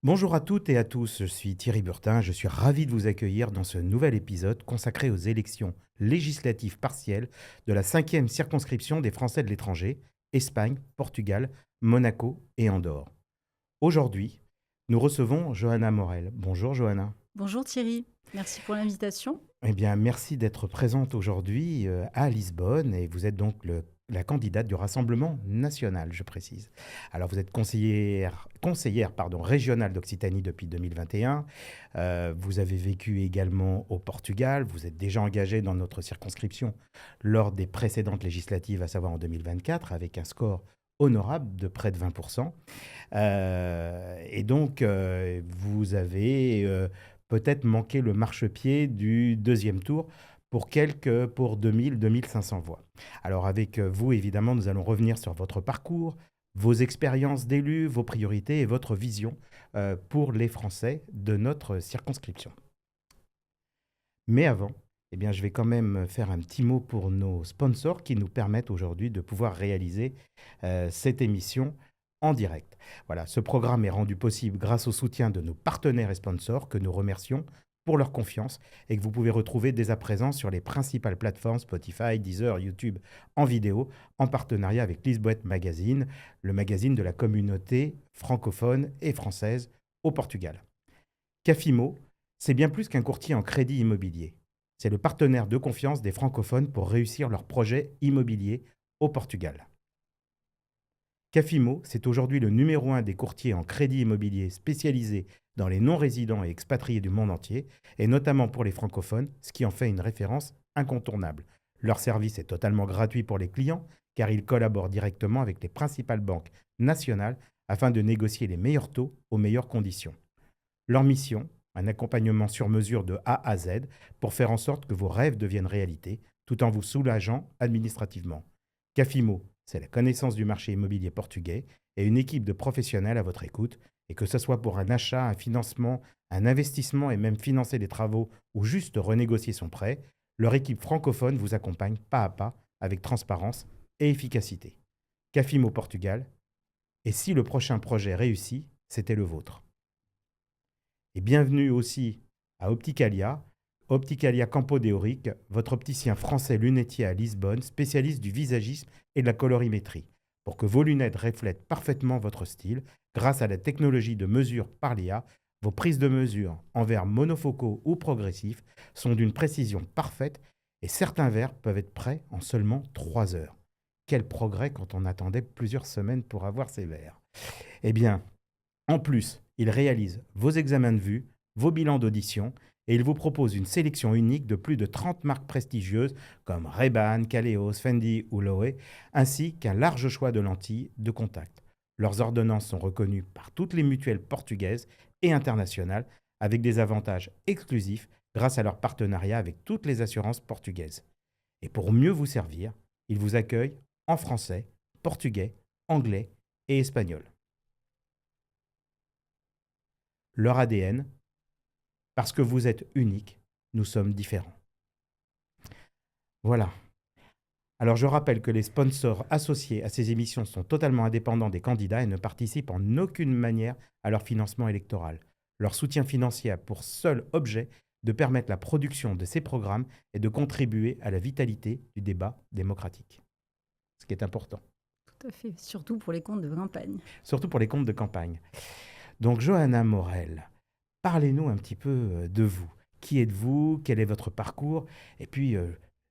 Bonjour à toutes et à tous, je suis Thierry Burtin, je suis ravi de vous accueillir dans ce nouvel épisode consacré aux élections législatives partielles de la cinquième circonscription des Français de l'étranger, Espagne, Portugal, Monaco et Andorre. Aujourd'hui, nous recevons Johanna Morel. Bonjour Johanna. Bonjour Thierry, merci pour l'invitation. Eh bien, merci d'être présente aujourd'hui à Lisbonne et vous êtes donc la candidate du Rassemblement national, je précise. Alors, vous êtes conseillère régionale d'Occitanie depuis 2021. Vous avez vécu également au Portugal. Vous êtes déjà engagée dans notre circonscription lors des précédentes législatives, à savoir en 2024, avec un score honorable de près de 20%. Et donc, vous avez peut-être manqué le marchepied du deuxième tour pour 2000-2500 voix. Alors avec vous, évidemment, nous allons revenir sur votre parcours, vos expériences d'élus, vos priorités et votre vision pour les Français de notre circonscription. Mais avant, eh bien, je vais quand même faire un petit mot pour nos sponsors qui nous permettent aujourd'hui de pouvoir réaliser cette émission en direct. Voilà, ce programme est rendu possible grâce au soutien de nos partenaires et sponsors que nous remercions pour leur confiance et que vous pouvez retrouver dès à présent sur les principales plateformes Spotify, Deezer, YouTube en vidéo, en partenariat avec Lisboète Magazine, le magazine de la communauté francophone et française au Portugal. Cafimo, c'est bien plus qu'un courtier en crédit immobilier. C'est le partenaire de confiance des francophones pour réussir leurs projets immobiliers au Portugal. Cafimo, c'est aujourd'hui le numéro 1 des courtiers en crédit immobilier spécialisés dans les non-résidents et expatriés du monde entier, et notamment pour les francophones, ce qui en fait une référence incontournable. Leur service est totalement gratuit pour les clients, car ils collaborent directement avec les principales banques nationales afin de négocier les meilleurs taux aux meilleures conditions. Leur mission, un accompagnement sur mesure de A à Z pour faire en sorte que vos rêves deviennent réalité, tout en vous soulageant administrativement. Cafimo, c'est la connaissance du marché immobilier portugais et une équipe de professionnels à votre écoute, et que ce soit pour un achat, un financement, un investissement et même financer des travaux ou juste renégocier son prêt, leur équipe francophone vous accompagne pas à pas avec transparence et efficacité. Cafimo Portugal, et si le prochain projet réussit, c'était le vôtre. Et bienvenue aussi à Opticalia, Opticalia Campo de Ourique, votre opticien français lunetier à Lisbonne, spécialiste du visagisme et de la colorimétrie, pour que vos lunettes reflètent parfaitement votre style grâce à la technologie de mesure par l'IA. Vos prises de mesure en verres monofocaux ou progressifs sont d'une précision parfaite et certains verres peuvent être prêts en seulement 3 heures. Quel progrès quand on attendait plusieurs semaines pour avoir ces verres. Eh bien, en plus, il réalise vos examens de vue, vos bilans d'audition et il vous propose une sélection unique de plus de 30 marques prestigieuses comme Ray-Ban, Kaleos, Fendi ou Loewe, ainsi qu'un large choix de lentilles de contact. Leurs ordonnances sont reconnues par toutes les mutuelles portugaises et internationales avec des avantages exclusifs grâce à leur partenariat avec toutes les assurances portugaises. Et pour mieux vous servir, ils vous accueillent en français, portugais, anglais et espagnol. Leur ADN, parce que vous êtes unique, nous sommes différents. Voilà. Alors je rappelle que les sponsors associés à ces émissions sont totalement indépendants des candidats et ne participent en aucune manière à leur financement électoral. Leur soutien financier a pour seul objet de permettre la production de ces programmes et de contribuer à la vitalité du débat démocratique. Ce qui est important. Tout à fait, surtout pour les comptes de campagne. Surtout pour les comptes de campagne. Donc Johanna Morel, parlez-nous un petit peu de vous. Qui êtes-vous? Quel est votre parcours? Et puis,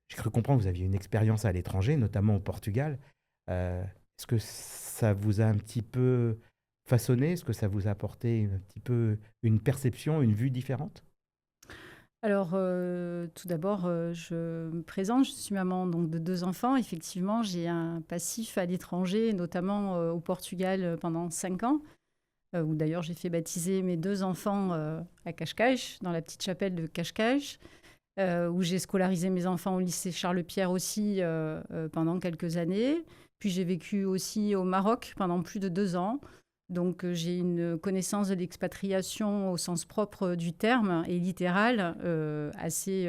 j'ai cru comprendre que vous aviez une expérience à l'étranger, notamment au Portugal. Est-ce que ça vous a un petit peu façonné? Est-ce que ça vous a apporté un petit peu une perception, une vue différente? Alors, tout d'abord, je me présente, je suis maman donc, de 2 enfants. Effectivement, j'ai un passif à l'étranger, notamment au Portugal pendant 5 ans, où d'ailleurs j'ai fait baptiser mes 2 enfants à Cascais, dans la petite chapelle de Cascais, où j'ai scolarisé mes enfants au lycée Charles-Pierre aussi pendant quelques années. Puis j'ai vécu aussi au Maroc pendant plus de 2 ans. Donc j'ai une connaissance de l'expatriation au sens propre du terme et littéral assez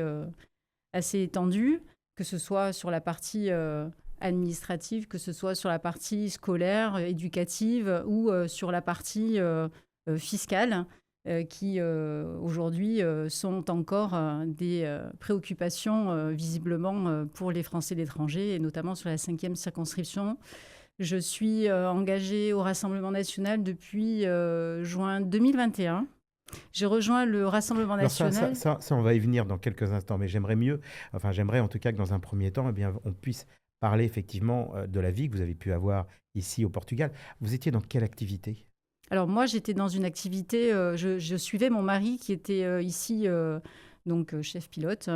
étendue, que ce soit sur la partie administrative, que ce soit sur la partie scolaire, éducative ou sur la partie fiscales qui aujourd'hui sont encore des préoccupations visiblement pour les Français de l'étranger et notamment sur la 5e circonscription. Je suis engagée au Rassemblement national depuis juin 2021. J'ai rejoint le Rassemblement Alors national. ça, on va y venir dans quelques instants, mais j'aimerais en tout cas que dans un premier temps, eh bien, on puisse parler effectivement de la vie que vous avez pu avoir ici au Portugal. Vous étiez dans quelle activité? Alors moi, j'étais dans une activité, je suivais mon mari qui était ici, donc chef pilote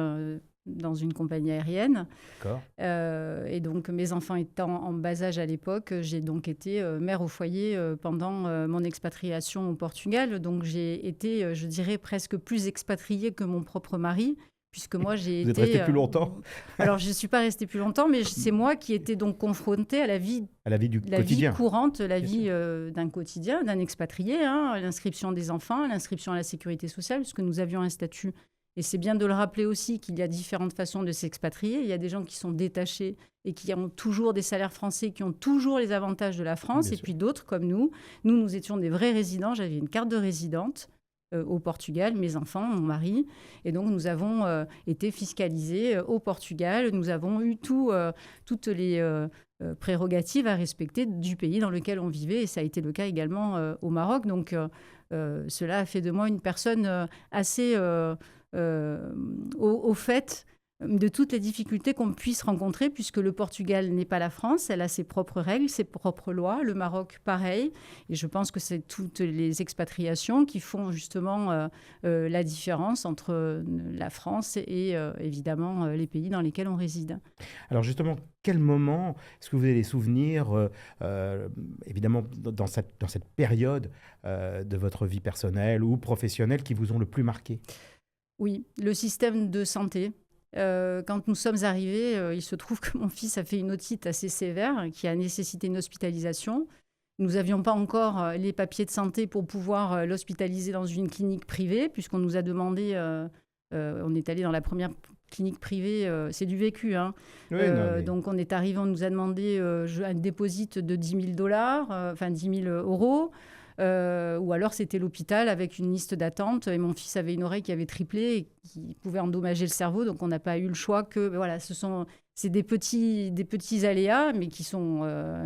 dans une compagnie aérienne. D'accord. Et donc mes enfants étant en bas âge à l'époque, j'ai donc été mère au foyer pendant mon expatriation au Portugal. Donc j'ai été, je dirais, presque plus expatriée que mon propre mari. Puisque moi, j'ai Vous êtes été... resté plus longtemps alors, je ne suis pas restée plus longtemps, mais c'est moi qui étais donc confrontée à la vie du la quotidien. vie courante, la Bien vie sûr. d'un quotidien, d'un expatrié, hein, l'inscription des enfants, l'inscription à la sécurité sociale, puisque nous avions un statut. Et c'est bien de le rappeler aussi qu'il y a différentes façons de s'expatrier. Il y a des gens qui sont détachés et qui ont toujours des salaires français, qui ont toujours les avantages de la France, Bien et sûr. puis d'autres comme nous. Nous étions des vrais résidents. J'avais une carte de résidente au Portugal, mes enfants, mon mari. Et donc, nous avons été fiscalisés au Portugal. Nous avons eu toutes les prérogatives à respecter du pays dans lequel on vivait. Et ça a été le cas également au Maroc. Donc, cela a fait de moi une personne assez au fait de toutes les difficultés qu'on puisse rencontrer, puisque le Portugal n'est pas la France, elle a ses propres règles, ses propres lois, le Maroc pareil, et je pense que c'est toutes les expatriations qui font justement la différence entre la France et évidemment les pays dans lesquels on réside. Alors justement, quel moment est-ce que vous avez des souvenirs, évidemment, dans cette période de votre vie personnelle ou professionnelle qui vous ont le plus marqué? Oui, le système de santé. Quand nous sommes arrivés, il se trouve que mon fils a fait une otite assez sévère qui a nécessité une hospitalisation. Nous n'avions pas encore les papiers de santé pour pouvoir l'hospitaliser dans une clinique privée, puisqu'on nous a demandé, on est allé dans la première clinique privée, c'est du vécu, hein. Oui, non, mais Donc on est arrivé, on nous a demandé un dépôt de 10 000 dollars, enfin 10 000 euros. Ou alors c'était l'hôpital avec une liste d'attente et mon fils avait une oreille qui avait triplé et qui pouvait endommager le cerveau, donc on n'a pas eu le choix que voilà, c'est des petits aléas, mais qui sont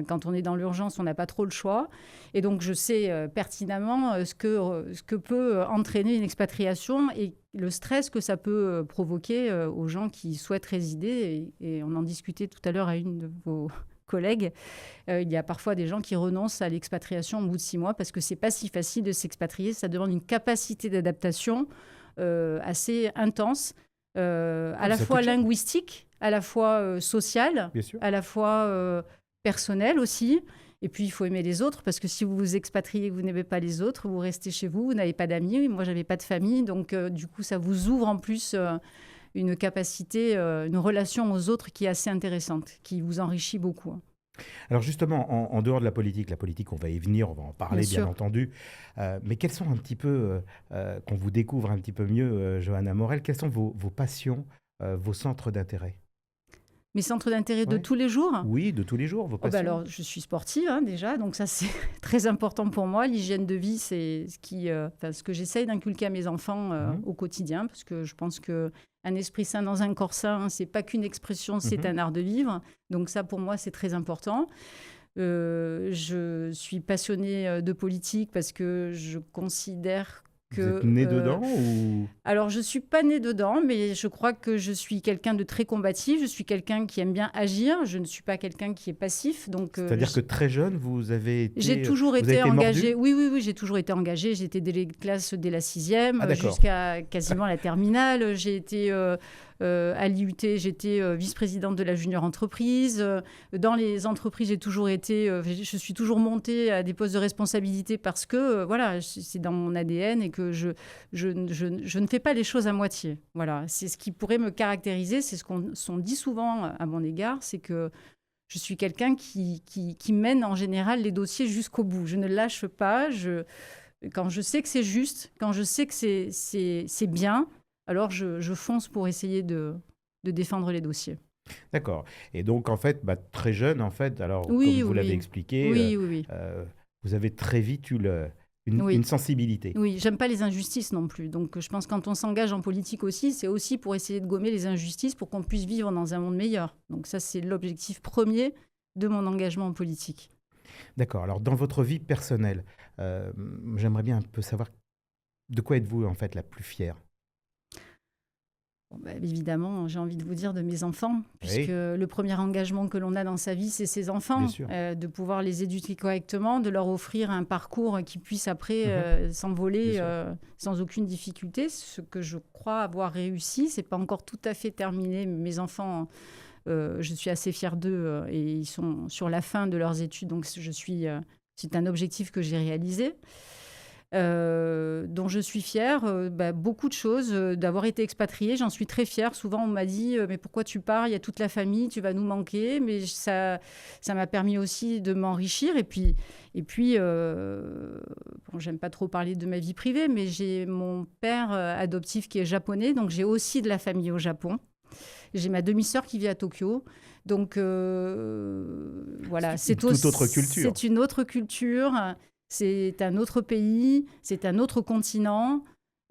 quand on est dans l'urgence, on n'a pas trop le choix. Et donc je sais pertinemment ce que peut entraîner une expatriation et le stress que ça peut provoquer aux gens qui souhaitent résider. Et on en discutait tout à l'heure à une de vos collègues. Il y a parfois des gens qui renoncent à l'expatriation au bout de 6 mois parce que c'est pas si facile de s'expatrier. Ça demande une capacité d'adaptation assez intense, à la fois linguistique, à la fois sociale, bien sûr. à la fois personnelle aussi. Et puis, il faut aimer les autres parce que si vous vous expatriez et que vous n'aimez pas les autres, vous restez chez vous, vous n'avez pas d'amis. Moi, j'avais pas de famille. Donc, du coup, ça vous ouvre en plus une capacité, une relation aux autres qui est assez intéressante, qui vous enrichit beaucoup. Alors justement, en dehors de la politique, on va y venir, on va en parler bien entendu, mais quels sont un petit peu, qu'on vous découvre un petit peu mieux, Johanna Morel, quelles sont vos passions, vos centres d'intérêt? Mes centres d'intérêt de tous les jours? Oui, de tous les jours, vos passions. Alors, je suis sportive déjà, donc ça c'est très important pour moi. L'hygiène de vie, c'est ce que j'essaye d'inculquer à mes enfants au quotidien, parce que je pense qu'un esprit sain dans un corps sain, c'est pas qu'une expression, c'est un art de vivre. Donc ça, pour moi, c'est très important. Je suis passionnée de politique parce que je considère que... Vous êtes née dedans ou... Alors, je ne suis pas née dedans, mais je crois que je suis quelqu'un de très combatif. Je suis quelqu'un qui aime bien agir. Je ne suis pas quelqu'un qui est passif. C'est-à-dire que très jeune, vous avez été... J'ai toujours été engagée. Oui, j'ai toujours été engagée. J'ai été déléguée de classe dès la 6e jusqu'à quasiment la terminale. J'ai été... à l'IUT, j'étais vice-présidente de la junior entreprise. Dans les entreprises, je suis toujours montée à des postes de responsabilité parce que voilà, c'est dans mon ADN et que je ne fais pas les choses à moitié. Voilà, c'est ce qui pourrait me caractériser, c'est ce qu'on dit souvent à mon égard, c'est que je suis quelqu'un qui mène en général les dossiers jusqu'au bout. Je ne lâche pas. Quand je sais que c'est juste, quand je sais que c'est bien, alors je fonce pour essayer de défendre les dossiers. D'accord. Et donc, en fait, très jeune, en fait, alors, comme vous l'avez expliqué, vous avez très vite eu une sensibilité. Oui, j'aime pas les injustices non plus. Donc, je pense que quand on s'engage en politique aussi, c'est aussi pour essayer de gommer les injustices pour qu'on puisse vivre dans un monde meilleur. Donc ça, c'est l'objectif premier de mon engagement en politique. D'accord. Alors, dans votre vie personnelle, j'aimerais bien un peu savoir de quoi êtes-vous en fait la plus fière? Bon, évidemment, j'ai envie de vous dire de mes enfants, puisque le premier engagement que l'on a dans sa vie, c'est ses enfants, de pouvoir les éduquer correctement, de leur offrir un parcours qui puisse après s'envoler sans aucune difficulté, ce que je crois avoir réussi. C'est pas encore tout à fait terminé. Mes enfants, je suis assez fière d'eux et ils sont sur la fin de leurs études, donc c'est un objectif que j'ai réalisé. Dont je suis fière, beaucoup de choses, d'avoir été expatriée, j'en suis très fière. Souvent, on m'a dit mais pourquoi tu pars? Il y a toute la famille, tu vas nous manquer. Mais ça m'a permis aussi de m'enrichir. Et puis j'aime pas trop parler de ma vie privée, mais j'ai mon père adoptif qui est japonais, donc j'ai aussi de la famille au Japon. J'ai ma demi-sœur qui vit à Tokyo. Donc voilà, c'est toute autre culture. C'est une autre culture. C'est un autre pays, c'est un autre continent.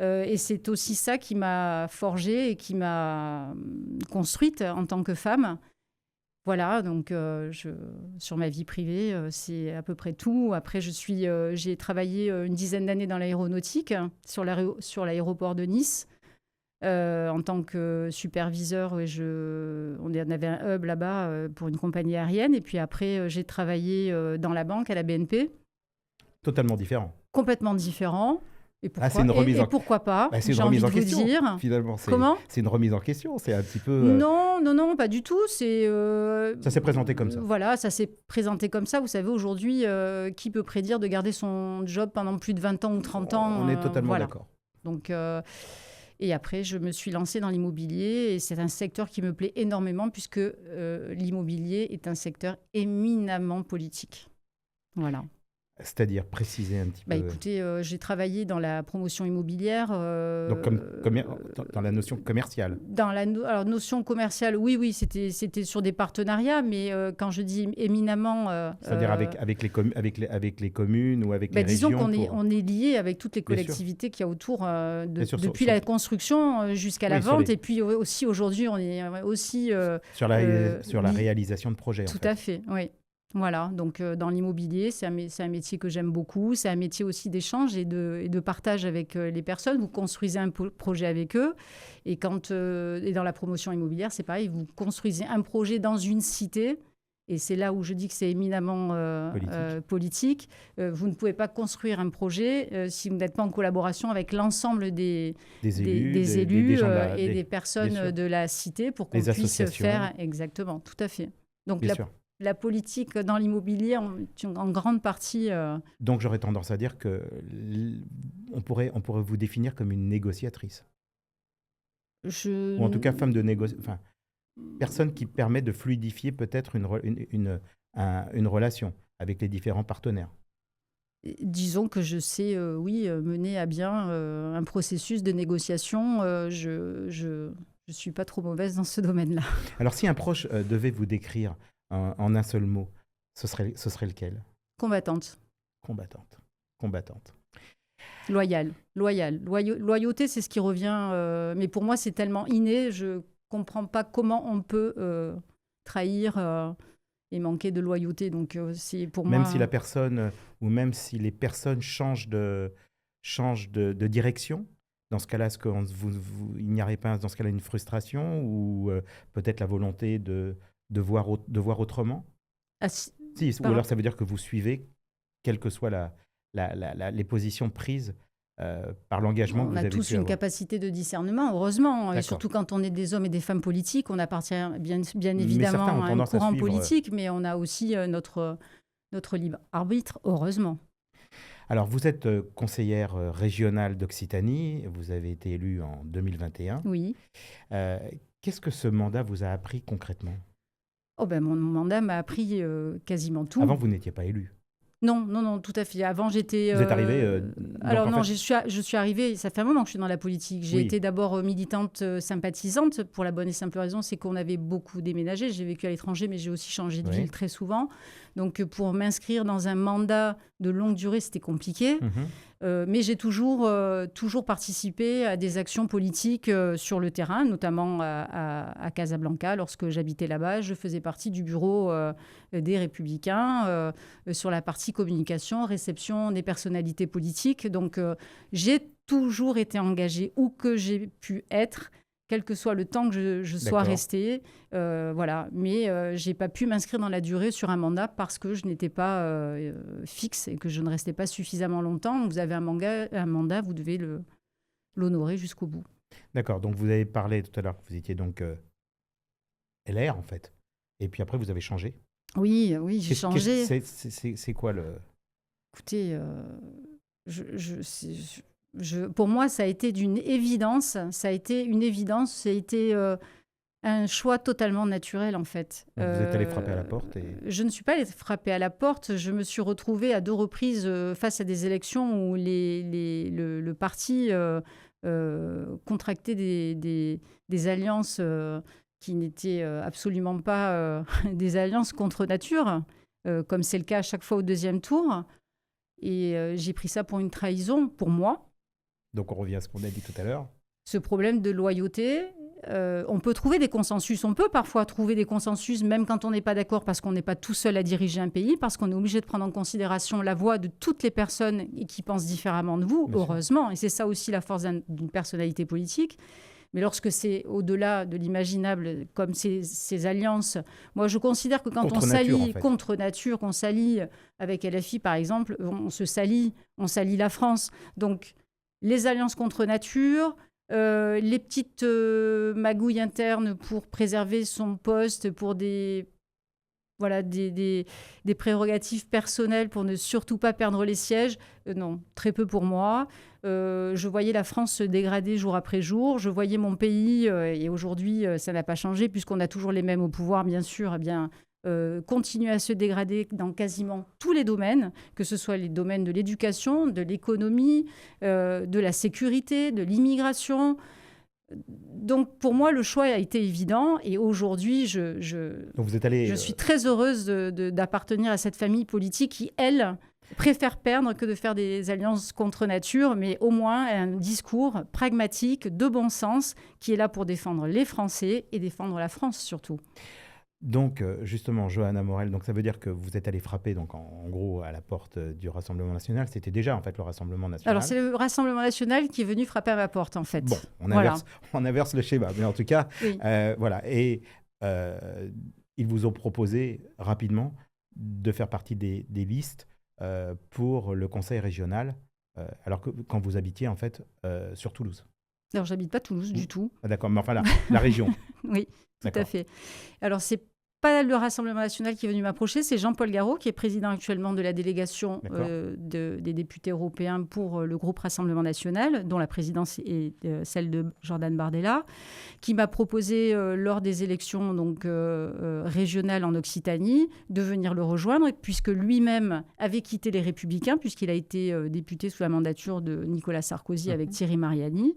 Et c'est aussi ça qui m'a forgée et qui m'a construite en tant que femme. Voilà, donc sur ma vie privée, c'est à peu près tout. Après, j'ai travaillé une dizaine d'années dans l'aéronautique, sur l'aéroport de Nice, en tant que superviseur. On avait un hub là-bas pour une compagnie aérienne. Et puis après, j'ai travaillé dans la banque, à la BNP. Totalement différent. Complètement différent. Et pourquoi, c'est une remise pourquoi pas? C'est une remise en question, finalement. Comment? C'est une remise en question, c'est un petit peu... Non, pas du tout. Ça s'est présenté comme ça. Voilà, ça s'est présenté comme ça. Vous savez, aujourd'hui, qui peut prédire de garder son job pendant plus de 20 ans ou 30 ans? On est totalement d'accord. Donc, et après, je me suis lancée dans l'immobilier. Et c'est un secteur qui me plaît énormément puisque l'immobilier est un secteur éminemment politique. Voilà. C'est-à-dire préciser un petit peu. Écoutez, j'ai travaillé dans la promotion immobilière. Donc dans la notion commerciale. Alors notion commerciale, oui, c'était sur des partenariats, mais quand je dis éminemment, c'est-à-dire avec les communes ou avec les régions. Disons qu'on est lié avec toutes les collectivités qu'il y a autour depuis la construction jusqu'à la vente, et puis aussi aujourd'hui on est aussi sur la réalisation de projets. Tout à fait, oui. Voilà, donc dans l'immobilier, c'est un métier que j'aime beaucoup. C'est un métier aussi d'échange et de partage avec les personnes. Vous construisez un projet avec eux. Et dans la promotion immobilière, c'est pareil. Vous construisez un projet dans une cité. Et c'est là où je dis que c'est éminemment politique. Vous ne pouvez pas construire un projet si vous n'êtes pas en collaboration avec l'ensemble des élus et des personnes de la cité pour qu'on puisse faire... Exactement, tout à fait. Donc la politique dans l'immobilier, en grande partie... Donc, j'aurais tendance à dire qu'on pourrait vous définir comme une négociatrice. Ou en tout cas, personne qui permet de fluidifier peut-être une relation avec les différents partenaires. Disons que je sais, mener à bien un processus de négociation. Je ne suis pas trop mauvaise dans ce domaine-là. Alors, si un proche devait vous décrire en un seul mot, ce serait lequel? Combattante. Loyale. Loyauté, c'est ce qui revient. Mais pour moi, c'est tellement inné. Je ne comprends pas comment on peut trahir et manquer de loyauté. Donc, c'est pour moi... Même si la personne, ou même si les personnes changent de direction, dans ce cas-là, est-ce qu'il n'y aurait pas dans ce cas-là une frustration ou peut-être la volonté de voir autrement? Ou alors ça veut dire que vous suivez, quelles que soient les positions prises par l'engagement que vous avez. On a tous une capacité de discernement, heureusement. Et surtout quand on est des hommes et des femmes politiques, on appartient bien évidemment à un courant politique, mais on a aussi notre libre arbitre, heureusement. Alors, vous êtes conseillère régionale d'Occitanie. Vous avez été élue en 2021. Oui. Qu'est-ce que ce mandat vous a appris concrètement? Mon mandat m'a appris quasiment tout. Avant, vous n'étiez pas élue? Non, tout à fait. Avant, j'étais... Vous êtes arrivée... je suis arrivée... Ça fait un moment que je suis dans la politique. J'ai été d'abord militante sympathisante, pour la bonne et simple raison, c'est qu'on avait beaucoup déménagé. J'ai vécu à l'étranger, mais j'ai aussi changé de ville très souvent. Donc, pour m'inscrire dans un mandat de longue durée, c'était compliqué. Mais j'ai toujours participé à des actions politiques sur le terrain, notamment à Casablanca. Lorsque j'habitais là-bas, je faisais partie du bureau des Républicains sur la partie communication, réception des personnalités politiques. Donc, j'ai toujours été engagée où que j'ai pu être, quel que soit le temps que je sois restée. Voilà. Mais je n'ai pas pu m'inscrire dans la durée sur un mandat parce que je n'étais pas fixe et que je ne restais pas suffisamment longtemps. Vous avez un mandat, vous devez l'honorer jusqu'au bout. D'accord. Donc, vous avez parlé tout à l'heure que vous étiez donc LR, en fait. Et puis après, vous avez changé. Oui, j'ai changé. C'est quoi le... Écoutez, pour moi, ça a été d'une évidence. Ça a été une évidence. Ça a été un choix totalement naturel, en fait. Donc vous êtes allé frapper à la porte Je ne suis pas allée frapper à la porte. Je me suis retrouvée à 2 reprises face à des élections où le parti contractait des alliances qui n'étaient absolument pas des alliances contre nature, comme c'est le cas à chaque fois au 2e tour. Et j'ai pris ça pour une trahison, pour moi. Donc on revient à ce qu'on a dit tout à l'heure. Ce problème de loyauté, on peut trouver des consensus. On peut parfois trouver des consensus, même quand on n'est pas d'accord, parce qu'on n'est pas tout seul à diriger un pays, parce qu'on est obligé de prendre en considération la voix de toutes les personnes qui pensent différemment de vous, bien heureusement. Sûr. Et c'est ça aussi la force d'une personnalité politique. Mais lorsque c'est au-delà de l'imaginable, comme ces alliances, moi je considère que quand on s'allie contre nature, qu'on s'allie avec LFI par exemple, on salit la France. Donc les alliances contre nature, les petites magouilles internes pour préserver son poste, pour des prérogatives personnelles, pour ne surtout pas perdre les sièges, non, très peu pour moi. Je voyais la France se dégrader jour après jour. Je voyais mon pays, et aujourd'hui, ça n'a pas changé, puisqu'on a toujours les mêmes au pouvoir, bien sûr, continuer à se dégrader dans quasiment tous les domaines, que ce soit les domaines de l'éducation, de l'économie, de la sécurité, de l'immigration. Donc, pour moi, le choix a été évident. Et aujourd'hui, je suis très heureuse d'appartenir à cette famille politique qui, elle, préfère perdre que de faire des alliances contre nature, mais au moins un discours pragmatique, de bon sens, qui est là pour défendre les Français et défendre la France surtout. Donc, justement, Johanna Morel, donc ça veut dire que vous êtes allé frapper, donc en gros, à la porte du Rassemblement national. C'était déjà, en fait, le Rassemblement national. Alors, c'est le Rassemblement national qui est venu frapper à ma porte, en fait. Bon, on inverse le schéma. Mais en tout cas, oui. Voilà. Et ils vous ont proposé rapidement de faire partie des listes pour le conseil régional, alors que quand vous habitiez, en fait, sur Toulouse. Alors, j'habite pas Toulouse du tout. Ah, d'accord, mais enfin, la région. Oui. Tout à fait. Alors, c'est pas le Rassemblement national qui est venu m'approcher, c'est Jean-Paul Garot, qui est président actuellement de la délégation des députés européens pour le groupe Rassemblement national, dont la présidence est celle de Jordan Bardella, qui m'a proposé, lors des élections régionales en Occitanie, de venir le rejoindre, puisque lui-même avait quitté les Républicains, puisqu'il a été député sous la mandature de Nicolas Sarkozy avec Thierry Mariani.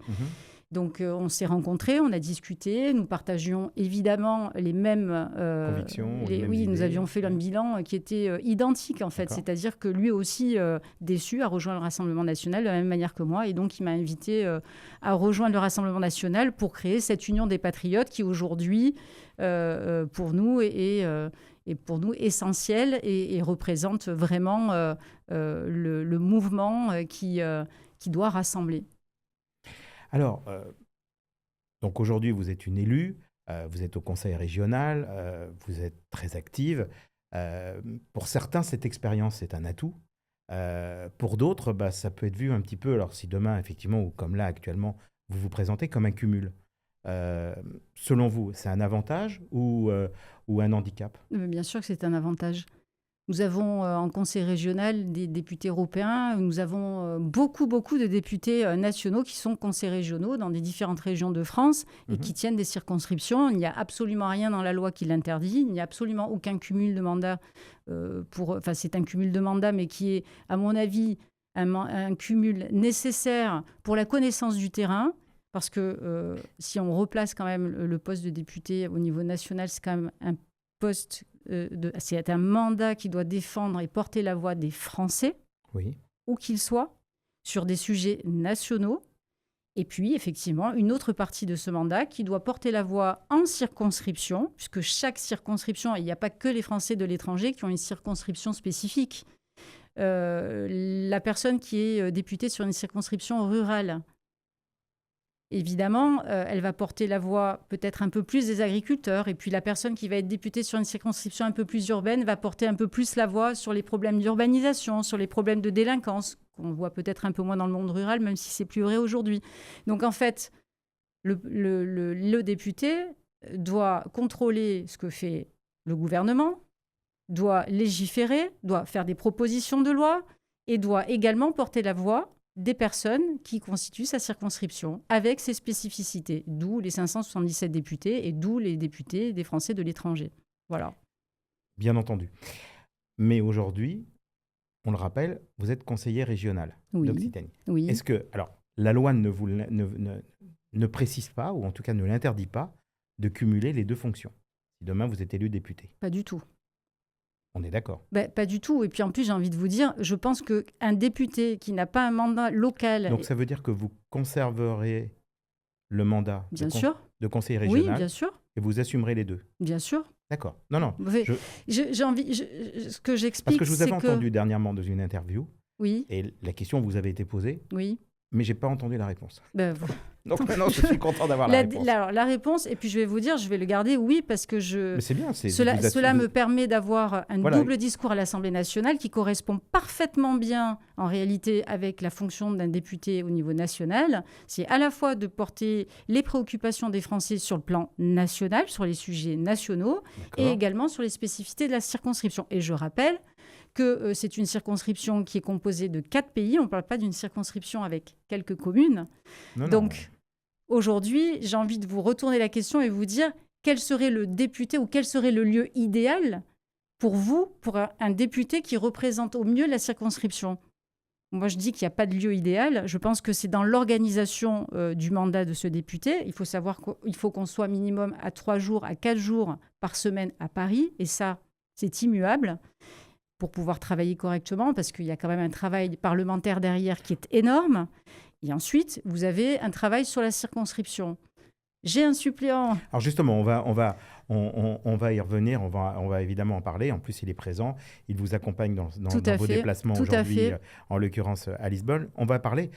Donc, on s'est rencontrés, on a discuté, nous partagions évidemment les mêmes convictions. Oui, nous avions fait un bilan qui était identique en fait, c'est-à-dire que lui aussi, déçu, a rejoint le Rassemblement national de la même manière que moi, et donc il m'a invité à rejoindre le Rassemblement national pour créer cette union des patriotes qui aujourd'hui, pour nous, est pour nous essentielle et représente vraiment le mouvement qui doit rassembler. Alors, donc aujourd'hui, vous êtes une élue, vous êtes au conseil régional, vous êtes très active. Pour certains, cette expérience, c'est un atout. Pour d'autres, ça peut être vu un petit peu, alors si demain, effectivement, ou comme là, actuellement, vous vous présentez comme un cumul. Selon vous, c'est un avantage ou un handicap ? Bien sûr que c'est un avantage. Nous avons en conseil régional des députés européens. Nous avons beaucoup de députés nationaux qui sont conseils régionaux dans des différentes régions de France et qui tiennent des circonscriptions. Il n'y a absolument rien dans la loi qui l'interdit. Il n'y a absolument aucun cumul de mandats. C'est un cumul de mandats, mais qui est, à mon avis, un cumul nécessaire pour la connaissance du terrain. Parce que si on replace quand même le poste de député au niveau national, c'est quand même un poste... c'est un mandat qui doit défendre et porter la voix des Français, où qu'ils soient. sur des sujets nationaux. Et puis, effectivement, une autre partie de ce mandat qui doit porter la voix en circonscription, puisque chaque circonscription, il n'y a pas que les Français de l'étranger qui ont une circonscription spécifique. La personne qui est députée sur une circonscription rurale, évidemment, elle va porter la voix peut-être un peu plus des agriculteurs. Et puis la personne qui va être députée sur une circonscription un peu plus urbaine va porter un peu plus la voix sur les problèmes d'urbanisation, sur les problèmes de délinquance, qu'on voit peut-être un peu moins dans le monde rural, même si c'est plus vrai aujourd'hui. Donc en fait, le député doit contrôler ce que fait le gouvernement, doit légiférer, doit faire des propositions de loi et doit également porter la voix des personnes qui constituent sa circonscription avec ses spécificités, d'où les 577 députés et d'où les députés des Français de l'étranger. Voilà. Bien entendu. Mais aujourd'hui, on le rappelle, vous êtes conseiller régional d'Occitanie. Oui. Est-ce que, alors, la loi ne précise pas, ou en tout cas ne l'interdit pas, de cumuler les deux fonctions si demain vous êtes élu député? Pas du tout. On est d'accord. Pas du tout. Et puis en plus, j'ai envie de vous dire, je pense qu'un député qui n'a pas un mandat local... Donc ça veut dire que vous conserverez le mandat de conseiller régional. Oui, bien sûr. Et vous assumerez les deux. Bien sûr. D'accord. Non. J'ai envie... ce que j'explique, parce que je vous avais entendu dernièrement dans une interview. Oui. Et la question vous avait été posée. Oui. Mais je n'ai pas entendu la réponse. Donc maintenant, je suis content d'avoir la réponse. Alors, la réponse, et puis je vais vous dire, je vais le garder, oui, parce que Mais c'est bien. Cela me permet d'avoir un double discours à l'Assemblée nationale qui correspond parfaitement bien, en réalité, avec la fonction d'un député au niveau national. C'est à la fois de porter les préoccupations des Français sur le plan national, sur les sujets nationaux, et également sur les spécificités de la circonscription. Et je rappelle que c'est une circonscription qui est composée de 4 pays. On ne parle pas d'une circonscription avec quelques communes. Donc, aujourd'hui, j'ai envie de vous retourner la question et vous dire quel serait le député ou quel serait le lieu idéal pour vous, pour un député qui représente au mieux la circonscription. Moi, je dis qu'il n'y a pas de lieu idéal. Je pense que c'est dans l'organisation du mandat de ce député. Il faut savoir qu'il faut qu'on soit minimum à 3 jours, à 4 jours par semaine à Paris. Et ça, c'est immuable, pour pouvoir travailler correctement, parce qu'il y a quand même un travail parlementaire derrière qui est énorme. Et ensuite, vous avez un travail sur la circonscription. J'ai un suppléant. Alors justement, on va y revenir, on va évidemment en parler. En plus, il est présent, il vous accompagne dans vos déplacements aujourd'hui, en l'occurrence à Lisbonne. On va parler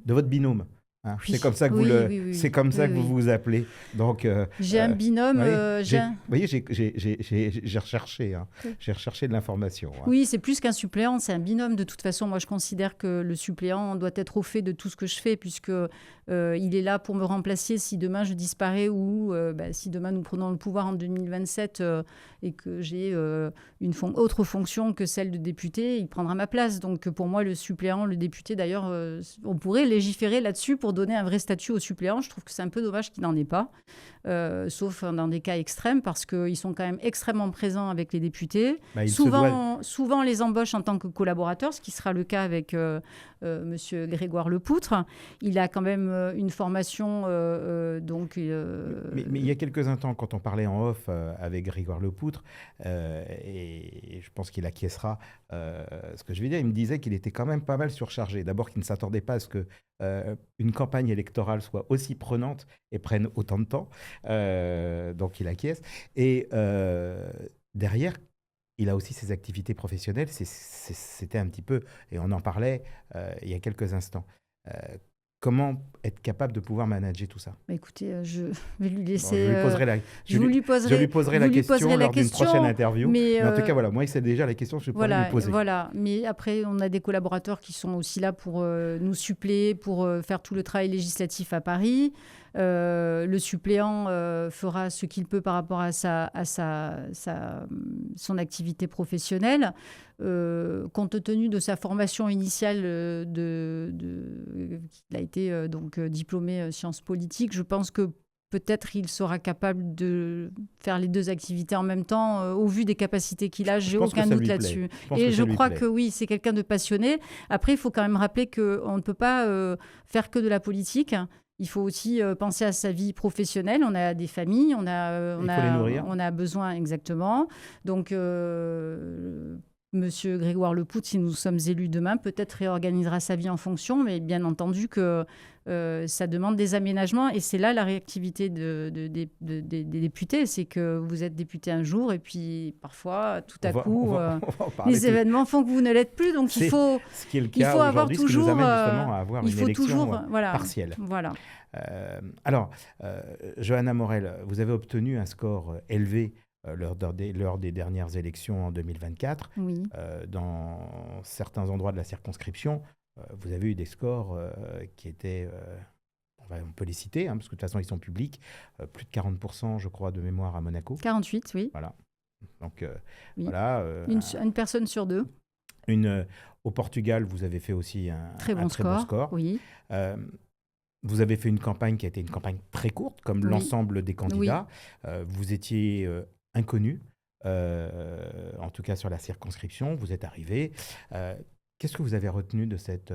de votre binôme. Hein, oui. C'est comme ça que c'est comme ça que vous vous appelez. Donc j'ai un binôme. Vous voyez, j'ai recherché. Hein, j'ai recherché de l'information. Hein. Oui, c'est plus qu'un suppléant, c'est un binôme. De toute façon, moi, je considère que le suppléant doit être au fait de tout ce que je fais, puisque il est là pour me remplacer si demain je disparais ou si demain nous prenons le pouvoir en 2027 et que j'ai une autre fonction que celle de député, il prendra ma place. Donc pour moi, le suppléant, le député, d'ailleurs, on pourrait légiférer là-dessus pour donner un vrai statut aux suppléants. Je trouve que c'est un peu dommage qu'il n'en ait pas, sauf dans des cas extrêmes, parce qu'ils sont quand même extrêmement présents avec les députés. Souvent, les embauchent en tant que collaborateurs, ce qui sera le cas avec Monsieur Grégoire Lepoutre. Il a quand même une formation... Mais il y a quelques instants, quand on parlait en off avec Grégoire Lepoutre, et je pense qu'il acquiescera ce que je vais dire, il me disait qu'il était quand même pas mal surchargé. D'abord, qu'il ne s'attendait pas à ce que une campagne électorale soit aussi prenante et prenne autant de temps. Donc, il acquiesce. Et derrière, il a aussi ses activités professionnelles. C'était un petit peu, et on en parlait il y a quelques instants. Comment être capable de pouvoir manager tout ça? Écoutez, je vais lui laisser... je lui poserai la question lors d'une prochaine interview. Mais en tout cas, voilà, moi, c'est déjà la question que je pourrais lui poser. Voilà, mais après, on a des collaborateurs qui sont aussi là pour nous suppléer, pour faire tout le travail législatif à Paris. Le suppléant fera ce qu'il peut par rapport à son activité professionnelle. Compte tenu de sa formation initiale, il a été diplômé sciences politiques, je pense que peut-être il sera capable de faire les deux activités en même temps, au vu des capacités qu'il a. J'ai aucun doute là-dessus. Et je crois que oui, c'est quelqu'un de passionné. Après, il faut quand même rappeler qu'on ne peut pas faire que de la politique. Il faut aussi penser à sa vie professionnelle. On a des familles, on faut les nourrir. On a besoin, exactement. Donc, Monsieur Grégoire Lepout, si nous sommes élus demain, peut-être réorganisera sa vie en fonction, mais bien entendu que ça demande des aménagements. Et c'est là la réactivité des députés. C'est que vous êtes député un jour et puis parfois, tout à coup, les événements font que vous ne l'êtes plus. Donc il faut, ce qui est le cas aujourd'hui, ce qui nous amène justement à avoir une élection partielle. Voilà. Alors, Johanna Morel, vous avez obtenu un score élevé lors des dernières élections en 2024. Oui. Dans certains endroits de la circonscription, vous avez eu des scores qui étaient, on peut les citer, parce que de toute façon ils sont publics, plus de 40% je crois de mémoire à Monaco. 48, oui. Voilà. Donc oui. voilà. Une personne sur deux. Au Portugal, vous avez fait aussi un très bon score. Oui. Vous avez fait une campagne qui a été une campagne très courte, comme l'ensemble des candidats. Oui. Vous étiez inconnu, en tout cas sur la circonscription. Vous êtes arrivé. Qu'est-ce que vous avez retenu de cette...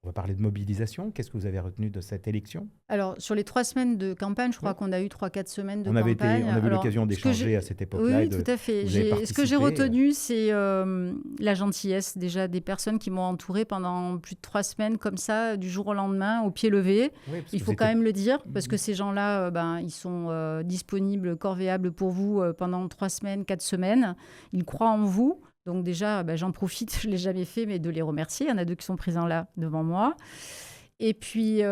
on va parler de mobilisation. Qu'est-ce que vous avez retenu de cette élection? Alors, sur les 3 semaines de campagne, je crois qu'on a eu 3-4 semaines de campagne. On avait l'occasion d'échanger à cette époque-là. Oui, tout à fait. Ce que j'ai retenu, c'est la gentillesse déjà des personnes qui m'ont entourée pendant plus de 3 semaines, comme ça, du jour au lendemain, au pied levé. Oui, il faut quand même le dire, parce que ces gens-là, ils sont disponibles, corvéables pour vous pendant 3 semaines, 4 semaines. Ils croient en vous. Donc déjà, j'en profite, je ne l'ai jamais fait, mais de les remercier. Il y en a 2 qui sont présents là devant moi. Et puis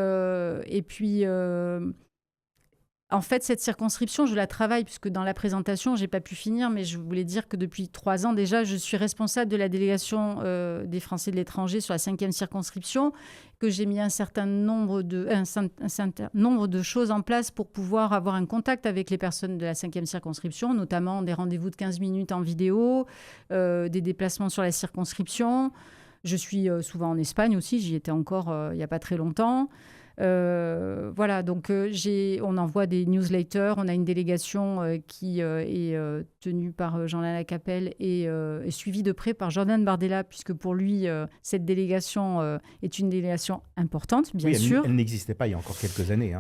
en fait, cette circonscription, je la travaille, puisque dans la présentation, je n'ai pas pu finir, mais je voulais dire que depuis 3 ans déjà, je suis responsable de la délégation des Français de l'étranger sur la 5e circonscription, que j'ai mis un certain nombre de choses en place pour pouvoir avoir un contact avec les personnes de la 5e circonscription, notamment des rendez-vous de 15 minutes en vidéo, des déplacements sur la circonscription. Je suis souvent en Espagne aussi, j'y étais encore il n'y a pas très longtemps. Voilà, donc on envoie des newsletters, on a une délégation qui est tenue par Jean-Alain Lacapelle et suivie de près par Jordan Bardella, puisque pour lui, cette délégation est une délégation importante, bien sûr. Elle n'existait pas il y a encore quelques années,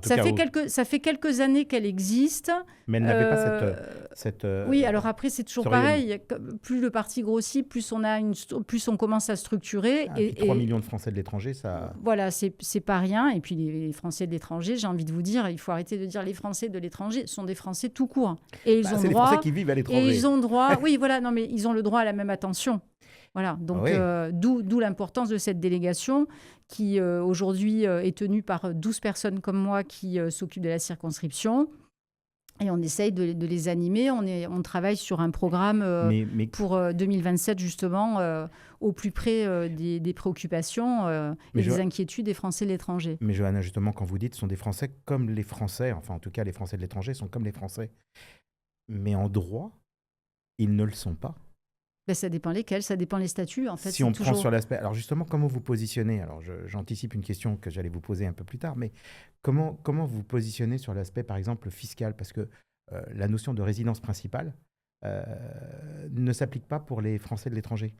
Ça fait quelques années qu'elle existe. Mais elle n'avait pas cette oui, alors après, c'est toujours pareil. Plus le parti grossit, plus on commence à structurer. Et 3 millions de Français de l'étranger, ça... Voilà, c'est pas rien. Et puis les Français de l'étranger, j'ai envie de vous dire, il faut arrêter de dire les Français de l'étranger, ce sont des Français tout court. Et ils ont c'est droit, les Français qui vivent à l'étranger. Et ils ont droit... oui, voilà, non, mais ils ont le droit à la même attention. Voilà, donc d'où l'importance de cette délégation qui aujourd'hui est tenue par 12 personnes comme moi qui s'occupent de la circonscription. Et on essaye de les animer. On travaille sur un programme pour 2027, justement, au plus près des préoccupations et des inquiétudes des Français de l'étranger. Mais Johanna, justement, quand vous dites ce sont des Français comme les Français, enfin en tout cas les Français de l'étranger sont comme les Français, mais en droit, ils ne le sont pas. Ça dépend lesquels, ça dépend les statuts. En fait, si on prend sur l'aspect... Alors justement, comment vous positionnez? Alors j'anticipe une question que j'allais vous poser un peu plus tard, mais comment vous positionnez sur l'aspect, par exemple, fiscal? Parce que la notion de résidence principale ne s'applique pas pour les Français de l'étranger.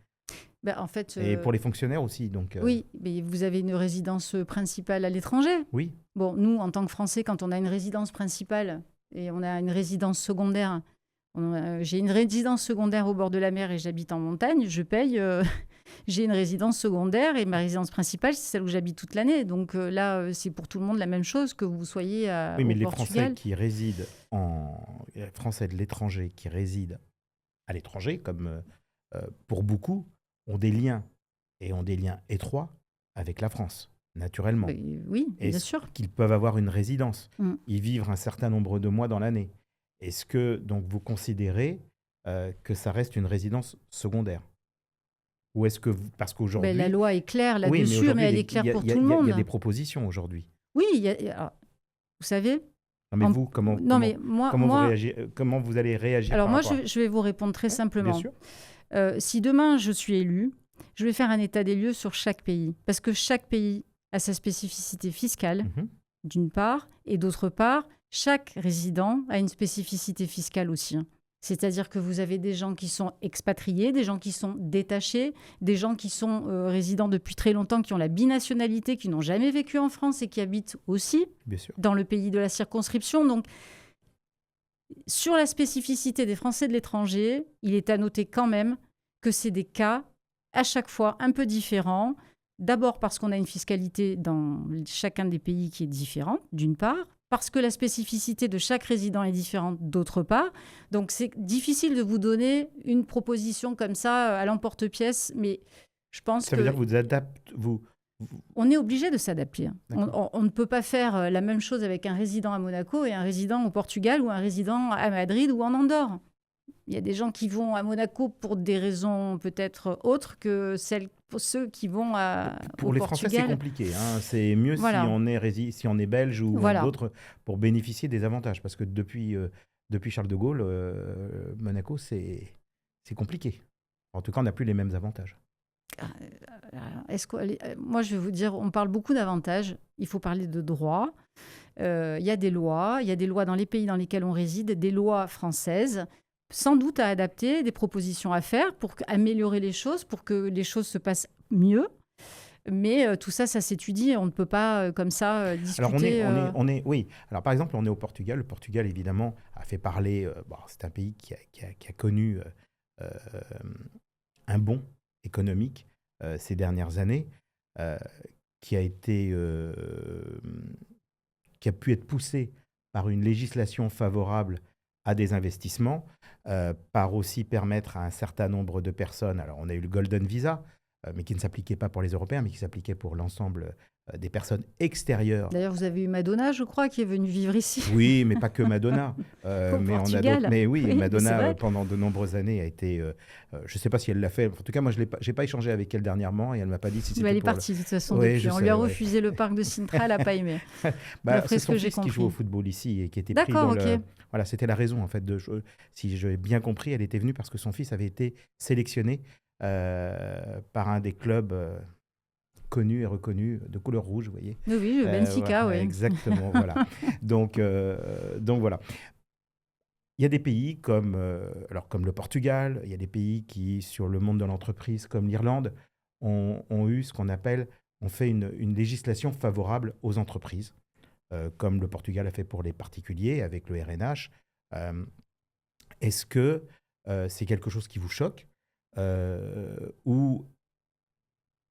En fait, et pour les fonctionnaires aussi. Donc, oui, mais vous avez une résidence principale à l'étranger. Oui. Bon, nous, en tant que Français, quand on a une résidence principale et on a une résidence secondaire... J'ai une résidence secondaire au bord de la mer et j'habite en montagne, je paye. J'ai une résidence secondaire et ma résidence principale, c'est celle où j'habite toute l'année. Donc là, c'est pour tout le monde la même chose que vous soyez au Portugal. Oui, mais les Français qui résident les Français de l'étranger qui résident à l'étranger, comme pour beaucoup, ont des liens étroits avec la France, naturellement. Oui, bien sûr. Qu'ils peuvent avoir une résidence, y vivre un certain nombre de mois dans l'année. Est-ce que donc vous considérez que ça reste une résidence secondaire? Ou est-ce que parce qu'aujourd'hui la loi est claire là-dessus, mais elle est claire pour tout le monde. Il y a des propositions aujourd'hui. Oui, vous savez. Non, mais vous, comment vous allez réagir? Alors moi, je vais vous répondre très simplement. Bien sûr. Si demain je suis élue, je vais faire un état des lieux sur chaque pays, parce que chaque pays a sa spécificité fiscale, d'une part, et d'autre part, chaque résident a une spécificité fiscale aussi. C'est-à-dire que vous avez des gens qui sont expatriés, des gens qui sont détachés, des gens qui sont résidents depuis très longtemps, qui ont la binationalité, qui n'ont jamais vécu en France et qui habitent aussi dans le pays de la circonscription. Donc, sur la spécificité des Français de l'étranger, il est à noter quand même que c'est des cas à chaque fois un peu différents. D'abord parce qu'on a une fiscalité dans chacun des pays qui est différente, d'une part, parce que la spécificité de chaque résident est différente, d'autre part. Donc c'est difficile de vous donner une proposition comme ça à l'emporte-pièce, mais je pense Ça veut dire que vous adaptez, on est obligé de s'adapter. D'accord. On ne peut pas faire la même chose avec un résident à Monaco et un résident au Portugal ou un résident à Madrid ou en Andorre. Il y a des gens qui vont à Monaco pour des raisons peut-être autres que pour ceux qui vont Pour au les Portugal. Français, c'est compliqué. Hein. C'est mieux Voilà. si on est belge ou Voilà. d'autres pour bénéficier des avantages. Parce que depuis Charles de Gaulle, Monaco, c'est compliqué. En tout cas, on n'a plus les mêmes avantages. Moi, je vais vous dire, on parle beaucoup d'avantages. Il faut parler de droit. Il y a des lois. Il y a des lois dans les pays dans lesquels on réside, des lois françaises, sans doute à adapter, des propositions à faire pour améliorer les choses, pour que les choses se passent mieux. Mais tout ça, ça s'étudie. On ne peut pas, comme ça, discuter. Alors, oui. Alors, par exemple, on est au Portugal. Le Portugal, évidemment, a fait parler... c'est un pays qui a connu un bond économique ces dernières années, qui a pu être poussé par une législation favorable à des investissements, par aussi permettre à un certain nombre de personnes... Alors, on a eu le Golden Visa, mais qui ne s'appliquait pas pour les Européens, mais qui s'appliquait pour l'ensemble des personnes extérieures. D'ailleurs, vous avez eu Madonna, je crois, qui est venue vivre ici. Oui, mais pas que Madonna. Mais on a d'autres. Mais oui, Madonna, mais pendant de nombreuses années, a été... je ne sais pas si elle l'a fait. En tout cas, moi, je n'ai pas échangé avec elle dernièrement et elle ne m'a pas dit si c'était elle est partie, de toute façon, oui, depuis. On lui a refusé le parc de Sintra, elle n'a pas aimé. C'est son fils qui joue au football ici et qui était pris dans le... Voilà, c'était la raison, en fait. Si j'ai bien compris, elle était venue parce que son fils avait été sélectionné par un des clubs connus et reconnus de couleur rouge, vous voyez. Oui, Benfica, voilà, oui. Exactement, voilà. Donc voilà. Il y a des pays comme le Portugal, il y a des pays qui, sur le monde de l'entreprise, comme l'Irlande, ont eu ce qu'on appelle, ont fait une législation favorable aux entreprises, comme le Portugal a fait pour les particuliers avec le RNH. Est-ce que c'est quelque chose qui vous choque ou,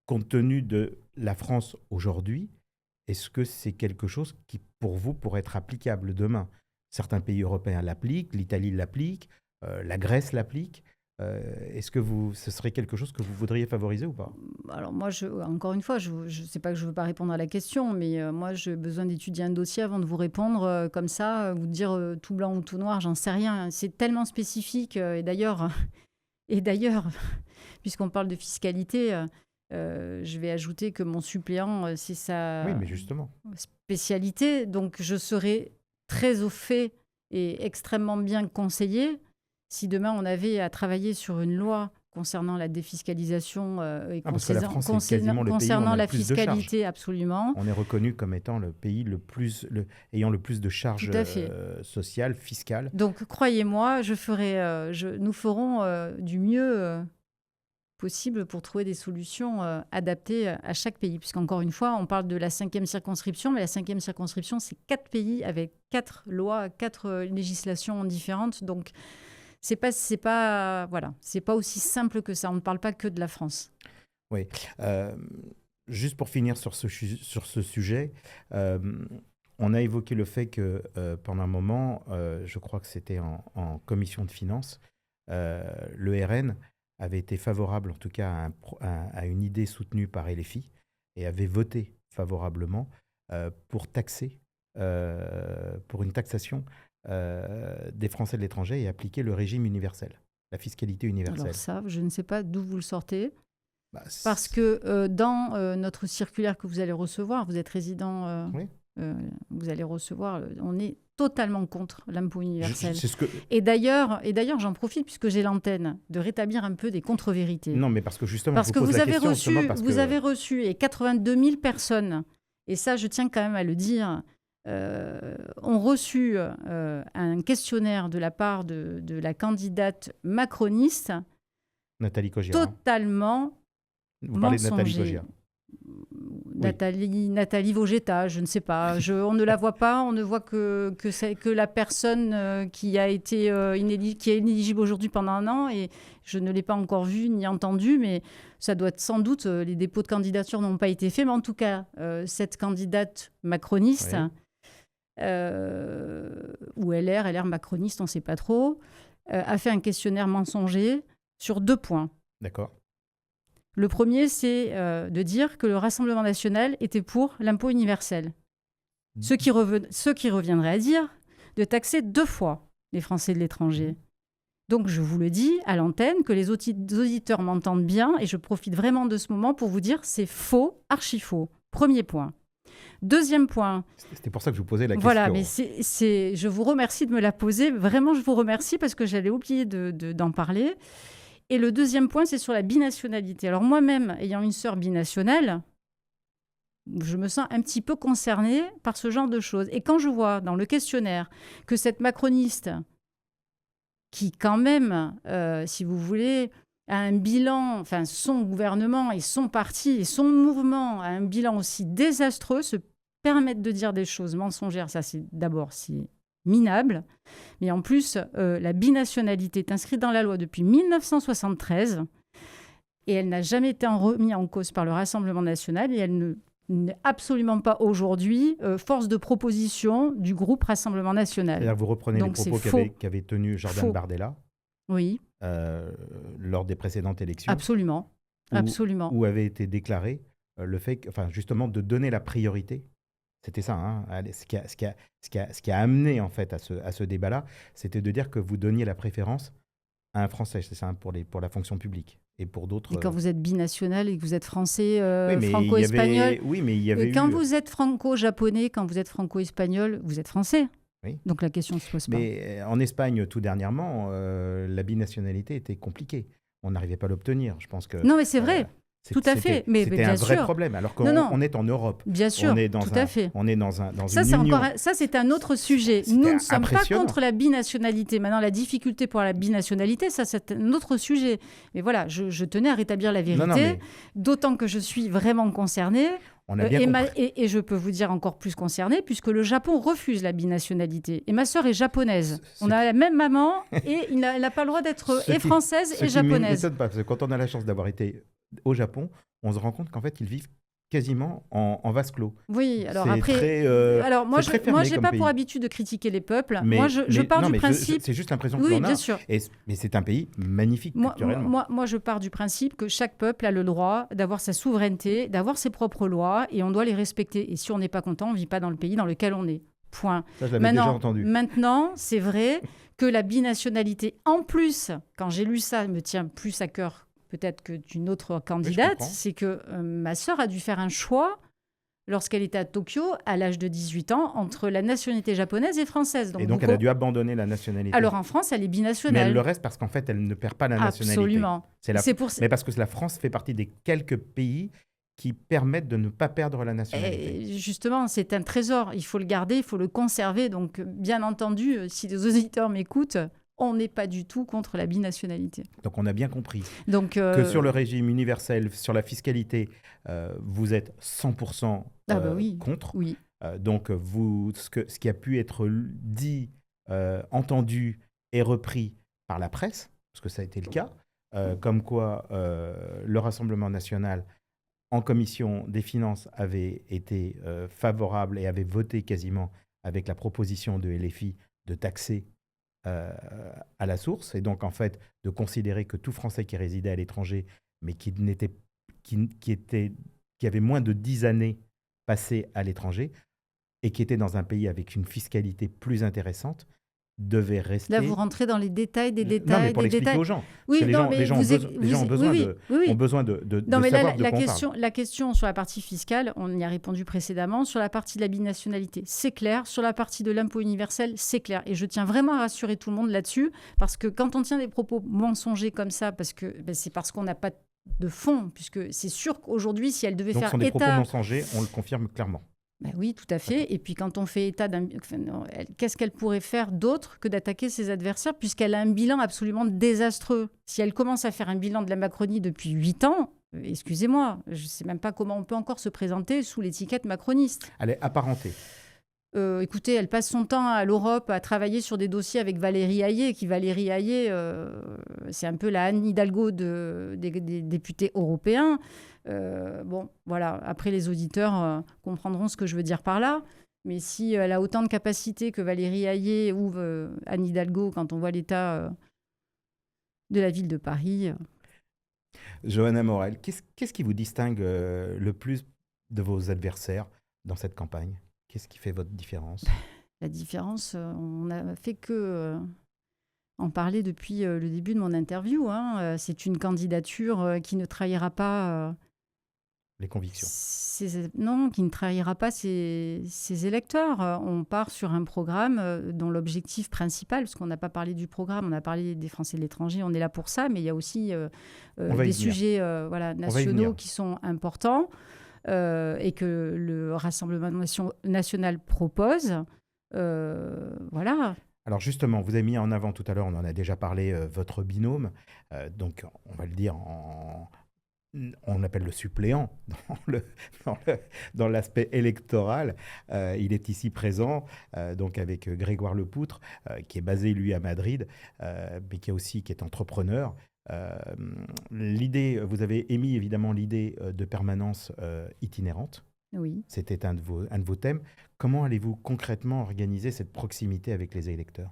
compte tenu de la France aujourd'hui, est-ce que c'est quelque chose qui, pour vous, pourrait être applicable demain ? Certains pays européens l'appliquent, l'Italie l'applique, la Grèce l'applique. Est-ce que ce serait quelque chose que vous voudriez favoriser ou pas ? Alors moi, encore une fois, je ne sais pas que je ne veux pas répondre à la question, mais moi, j'ai besoin d'étudier un dossier avant de vous répondre comme ça, vous dire tout blanc ou tout noir, j'en sais rien. C'est tellement spécifique. Et d'ailleurs, puisqu'on parle de fiscalité, je vais ajouter que mon suppléant, c'est sa spécialité. Donc, je serai très au fait et extrêmement bien conseillée si demain on avait à travailler sur une loi concernant la défiscalisation et concernant la fiscalité, absolument. On est reconnu comme étant le pays ayant le plus de charges sociales, fiscales. Donc, croyez-moi, nous ferons du mieux possible pour trouver des solutions adaptées à chaque pays. Puisqu'encore une fois, on parle de la 5e circonscription, mais la 5e circonscription, c'est 4 pays avec 4 lois, 4 législations différentes. Donc, c'est pas aussi simple que ça. On ne parle pas que de la France. Oui. Juste pour finir sur ce sujet, on a évoqué le fait que pendant un moment, je crois que c'était en commission de finances, le RN avait été favorable, en tout cas, à une idée soutenue par LFI et avait voté favorablement pour une taxation des Français de l'étranger et appliquer le régime universel, la fiscalité universelle. Alors ça, je ne sais pas d'où vous le sortez. Parce que dans notre circulaire que vous allez recevoir, vous êtes résident, oui. Vous allez recevoir, on est totalement contre l'impôt universel. Et d'ailleurs, j'en profite, puisque j'ai l'antenne, de rétablir un peu des contre-vérités. Non, mais parce que justement, vous avez reçu, et 82 000 personnes, et ça, je tiens quand même à le dire, ont reçu un questionnaire de la part de la candidate macroniste, Nathalie Cogirat. Totalement Vous parlez de Nathalie Cogirat. Nathalie Vogetta, je ne sais pas. On ne la voit pas, on ne voit que la personne qui a été qui est inéligible aujourd'hui pendant 1 an, et je ne l'ai pas encore vue ni entendue, mais ça doit être sans doute, les dépôts de candidature n'ont pas été faits, mais en tout cas, cette candidate macroniste, ou LR macroniste, on ne sait pas trop, a fait un questionnaire mensonger sur 2 points. D'accord. Le premier, c'est de dire que le Rassemblement national était pour l'impôt universel. Ce qui reviendrait à dire de taxer 2 fois les Français de l'étranger. Donc, je vous le dis à l'antenne, que les auditeurs m'entendent bien, et je profite vraiment de ce moment pour vous dire c'est faux, archi faux. Premier point. Deuxième point. C'était pour ça que je vous posais la question. Voilà, mais je vous remercie de me la poser. Vraiment, je vous remercie parce que j'allais oublier d'en parler. Et le deuxième point, c'est sur la binationalité. Alors moi-même, ayant une sœur binationale, je me sens un petit peu concernée par ce genre de choses. Et quand je vois dans le questionnaire que cette macroniste, qui quand même, si vous voulez, a un bilan, enfin son gouvernement et son parti et son mouvement a un bilan aussi désastreux, se permettent de dire des choses mensongères, ça c'est minable. Mais en plus, la binationalité est inscrite dans la loi depuis 1973 et elle n'a jamais été remise en cause par le Rassemblement national, et elle n'est absolument pas aujourd'hui force de proposition du groupe Rassemblement national. C'est-à-dire que vous reprenez les propos qu'avait tenus Jordan Bardella, oui, lors des précédentes élections. Absolument. Où avait été déclaré le fait justement de donner la priorité. C'était ça, hein, ce qui a amené en fait à ce débat-là, c'était de dire que vous donniez la préférence à un Français, c'est ça, pour la fonction publique. Et pour d'autres. Et quand vous êtes binational et que vous êtes français, franco-espagnol. Oui, mais il y avait. Quand vous êtes franco-japonais, quand vous êtes franco-espagnol, vous êtes français. Oui. Donc la question ne se pose pas. Mais en Espagne, tout dernièrement, la binationalité était compliquée. On n'arrivait pas à l'obtenir. Je pense que. Non, mais c'est vrai. Tout à fait. Mais c'était bien un vrai sûr. problème. Alors qu'on est en Europe. Bien sûr. On est dans tout à fait. On est dans ça, une union. Ça, c'est un autre sujet. Nous ne sommes pas contre la binationalité. Maintenant, la difficulté pour la binationalité, ça, c'est un autre sujet. Mais voilà, je tenais à rétablir la vérité, d'autant que je suis vraiment concernée. On a bien compris. Et je peux vous dire encore plus concernée, puisque le Japon refuse la binationalité. Et ma sœur est japonaise. On a la même maman et elle n'a pas le droit d'être française et japonaise. Ça ne m'étonne pas, parce que quand on a la chance d'avoir été au Japon, on se rend compte qu'en fait, ils vivent quasiment en vase clos. Oui, alors après... alors moi, je n'ai pas pour habitude de critiquer les peuples. Moi, je pars du principe... C'est juste l'impression que l'on a. Oui, bien sûr. Mais c'est un pays magnifique culturellement. Moi, je pars du principe que chaque peuple a le droit d'avoir sa souveraineté, d'avoir ses propres lois, et on doit les respecter. Et si on n'est pas content, on ne vit pas dans le pays dans lequel on est. Point. Ça, je l'avais déjà entendu. Maintenant, c'est vrai que la binationalité, en plus, quand j'ai lu ça, me tient plus à cœur peut-être que d'une autre candidate, c'est que ma sœur a dû faire un choix lorsqu'elle était à Tokyo, à l'âge de 18 ans, entre la nationalité japonaise et française. Donc elle a dû abandonner la nationalité. Alors en France, elle est binationale. Mais elle le reste parce qu'en fait, elle ne perd pas la nationalité. Absolument. Mais parce que la France fait partie des quelques pays qui permettent de ne pas perdre la nationalité. Et justement, c'est un trésor. Il faut le garder, il faut le conserver. Donc, bien entendu, si les auditeurs m'écoutent, on n'est pas du tout contre la binationalité. Donc on a bien compris que sur le régime universel, sur la fiscalité, vous êtes 100% contre. Oui. Donc ce qui a pu être dit, entendu et repris par la presse, parce que ça a été le cas, comme quoi le Rassemblement national en commission des finances avait été favorable et avait voté quasiment avec la proposition de LFI de taxer à la source, et donc en fait de considérer que tout Français qui résidait à l'étranger, mais qui avait moins de 10 années passées à l'étranger et qui était dans un pays avec une fiscalité plus intéressante, devait rester... Là, vous rentrez dans les détails des détails. Non, mais pour l'expliquer aux gens. Oui, les gens ont besoin de non, mais savoir la question sur la partie fiscale, on y a répondu précédemment. Sur la partie de la binationalité, c'est clair. Sur la partie de l'impôt universel, c'est clair. Et je tiens vraiment à rassurer tout le monde là-dessus, parce que quand on tient des propos mensongers comme ça, c'est parce qu'on n'a pas de fond, puisque c'est sûr qu'aujourd'hui, si elle devait faire état... Donc, ce sont des propos mensongers, on le confirme clairement. Ben oui, tout à fait. Et puis quand on fait état qu'est-ce qu'elle pourrait faire d'autre que d'attaquer ses adversaires, puisqu'elle a un bilan absolument désastreux. Si elle commence à faire un bilan de la Macronie depuis 8 ans, excusez-moi, je ne sais même pas comment on peut encore se présenter sous l'étiquette macroniste. Elle est apparentée. Écoutez, elle passe son temps à l'Europe à travailler sur des dossiers avec Valérie Hayé, Valérie Hayé, c'est un peu la Anne Hidalgo des députés européens. Bon, voilà, après les auditeurs comprendront ce que je veux dire par là. Mais si elle a autant de capacités que Valérie Hayé ou Anne Hidalgo, quand on voit l'état de la ville de Paris... Johanna Morel, qu'est-ce qui vous distingue le plus de vos adversaires dans cette campagne ? Qu'est-ce qui fait votre différence ? La différence, on n'a fait que en parler depuis le début de mon interview. C'est une candidature qui ne trahira pas... les convictions. Non, qui ne trahira pas ses électeurs. On part sur un programme dont l'objectif principal, parce qu'on n'a pas parlé du programme, on a parlé des Français de l'étranger, on est là pour ça, mais il y a aussi des sujets nationaux qui sont importants. Et que le Rassemblement national propose. Voilà. Alors justement, vous avez mis en avant tout à l'heure, on en a déjà parlé, votre binôme. Donc, on va le dire, on appelle le suppléant dans l'aspect électoral. Il est ici présent, donc avec Grégoire Lepoutre, qui est basé, lui, à Madrid, mais qui est entrepreneur. Vous avez émis évidemment l'idée de permanence itinérante. Oui. C'était un de vos thèmes. Comment allez-vous concrètement organiser cette proximité avec les électeurs ?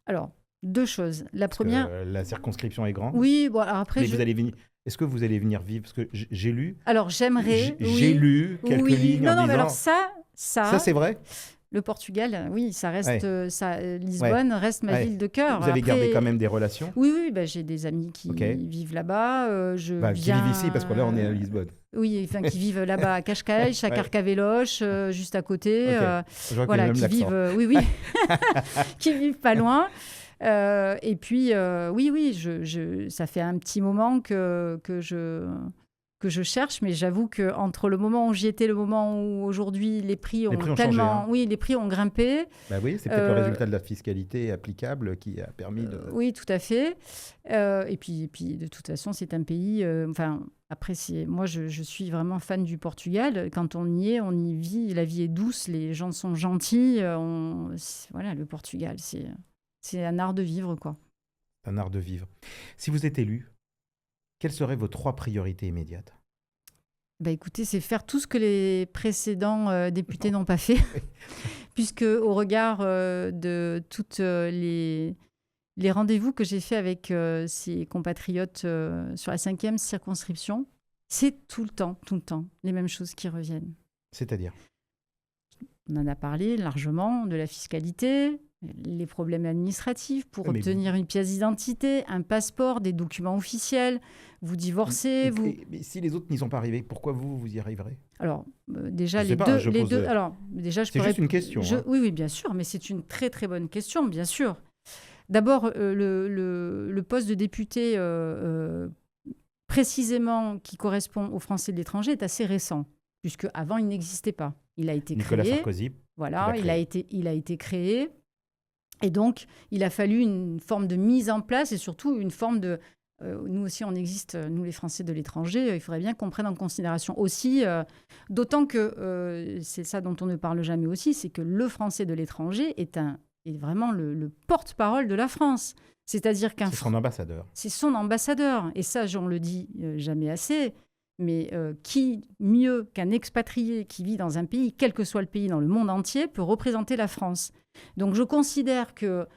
Alors, deux choses. La première... la circonscription est grande. Oui, bon, alors après... Est-ce que vous allez venir vivre ? Parce que j'ai lu... Alors, j'aimerais... J'ai lu quelques lignes en disant... mais alors ça, c'est vrai ? Le Portugal, oui, ça reste... Lisbonne reste ma ville de cœur. Vous avez gardé quand même des relations ? Oui, j'ai des amis qui vivent là-bas. Qui vivent ici, parce que là, on est à Lisbonne. Oui, qui vivent là-bas à Cascais, à Carcavelos, juste à côté. Qui vivent... qui vivent pas loin. Et puis, ça fait un petit moment que je cherche, mais j'avoue qu'entre le moment où j'y étais et le moment où aujourd'hui les prix ont tellement... changé, les prix ont grimpé. Oui, c'est peut-être le résultat de la fiscalité applicable qui a permis de... Oui, tout à fait. Et puis, de toute façon, c'est un pays... après, moi, je suis vraiment fan du Portugal. Quand on y est, on y vit. La vie est douce, les gens sont gentils. Le Portugal, c'est un art de vivre, quoi. Un art de vivre. Si vous êtes élu, quelles seraient vos 3 priorités immédiates ? Écoutez, c'est faire tout ce que les précédents députés n'ont pas fait, puisque au regard de toutes les rendez-vous que j'ai faits avec ces compatriotes sur la 5e circonscription, c'est tout le temps, les mêmes choses qui reviennent. C'est-à-dire ? On en a parlé largement, de la fiscalité, les problèmes administratifs pour obtenir une pièce d'identité, un passeport, des documents officiels, vous divorcez... Mais si les autres n'y sont pas arrivés, pourquoi vous y arriverez ? Alors, déjà, je deux... Alors, déjà, c'est juste une question. Oui, bien sûr, mais c'est une très, très bonne question, bien sûr. D'abord, le poste de député, précisément, qui correspond aux Français de l'étranger, est assez récent, puisque avant il n'existait pas. Il a été Nicolas créé. Sarkozy. Voilà, il a été créé. Et donc, il a fallu une forme de mise en place et surtout une forme de... nous aussi, on existe, nous les Français de l'étranger, il faudrait bien qu'on prenne en considération aussi, d'autant que c'est ça dont on ne parle jamais aussi, c'est que le Français de l'étranger est vraiment le porte-parole de la France. C'est-à-dire c'est son ambassadeur. C'est son ambassadeur. Et ça, on le dit jamais assez. Mais qui, mieux qu'un expatrié qui vit dans un pays, quel que soit le pays dans le monde entier, peut représenter la France ? Donc je considère que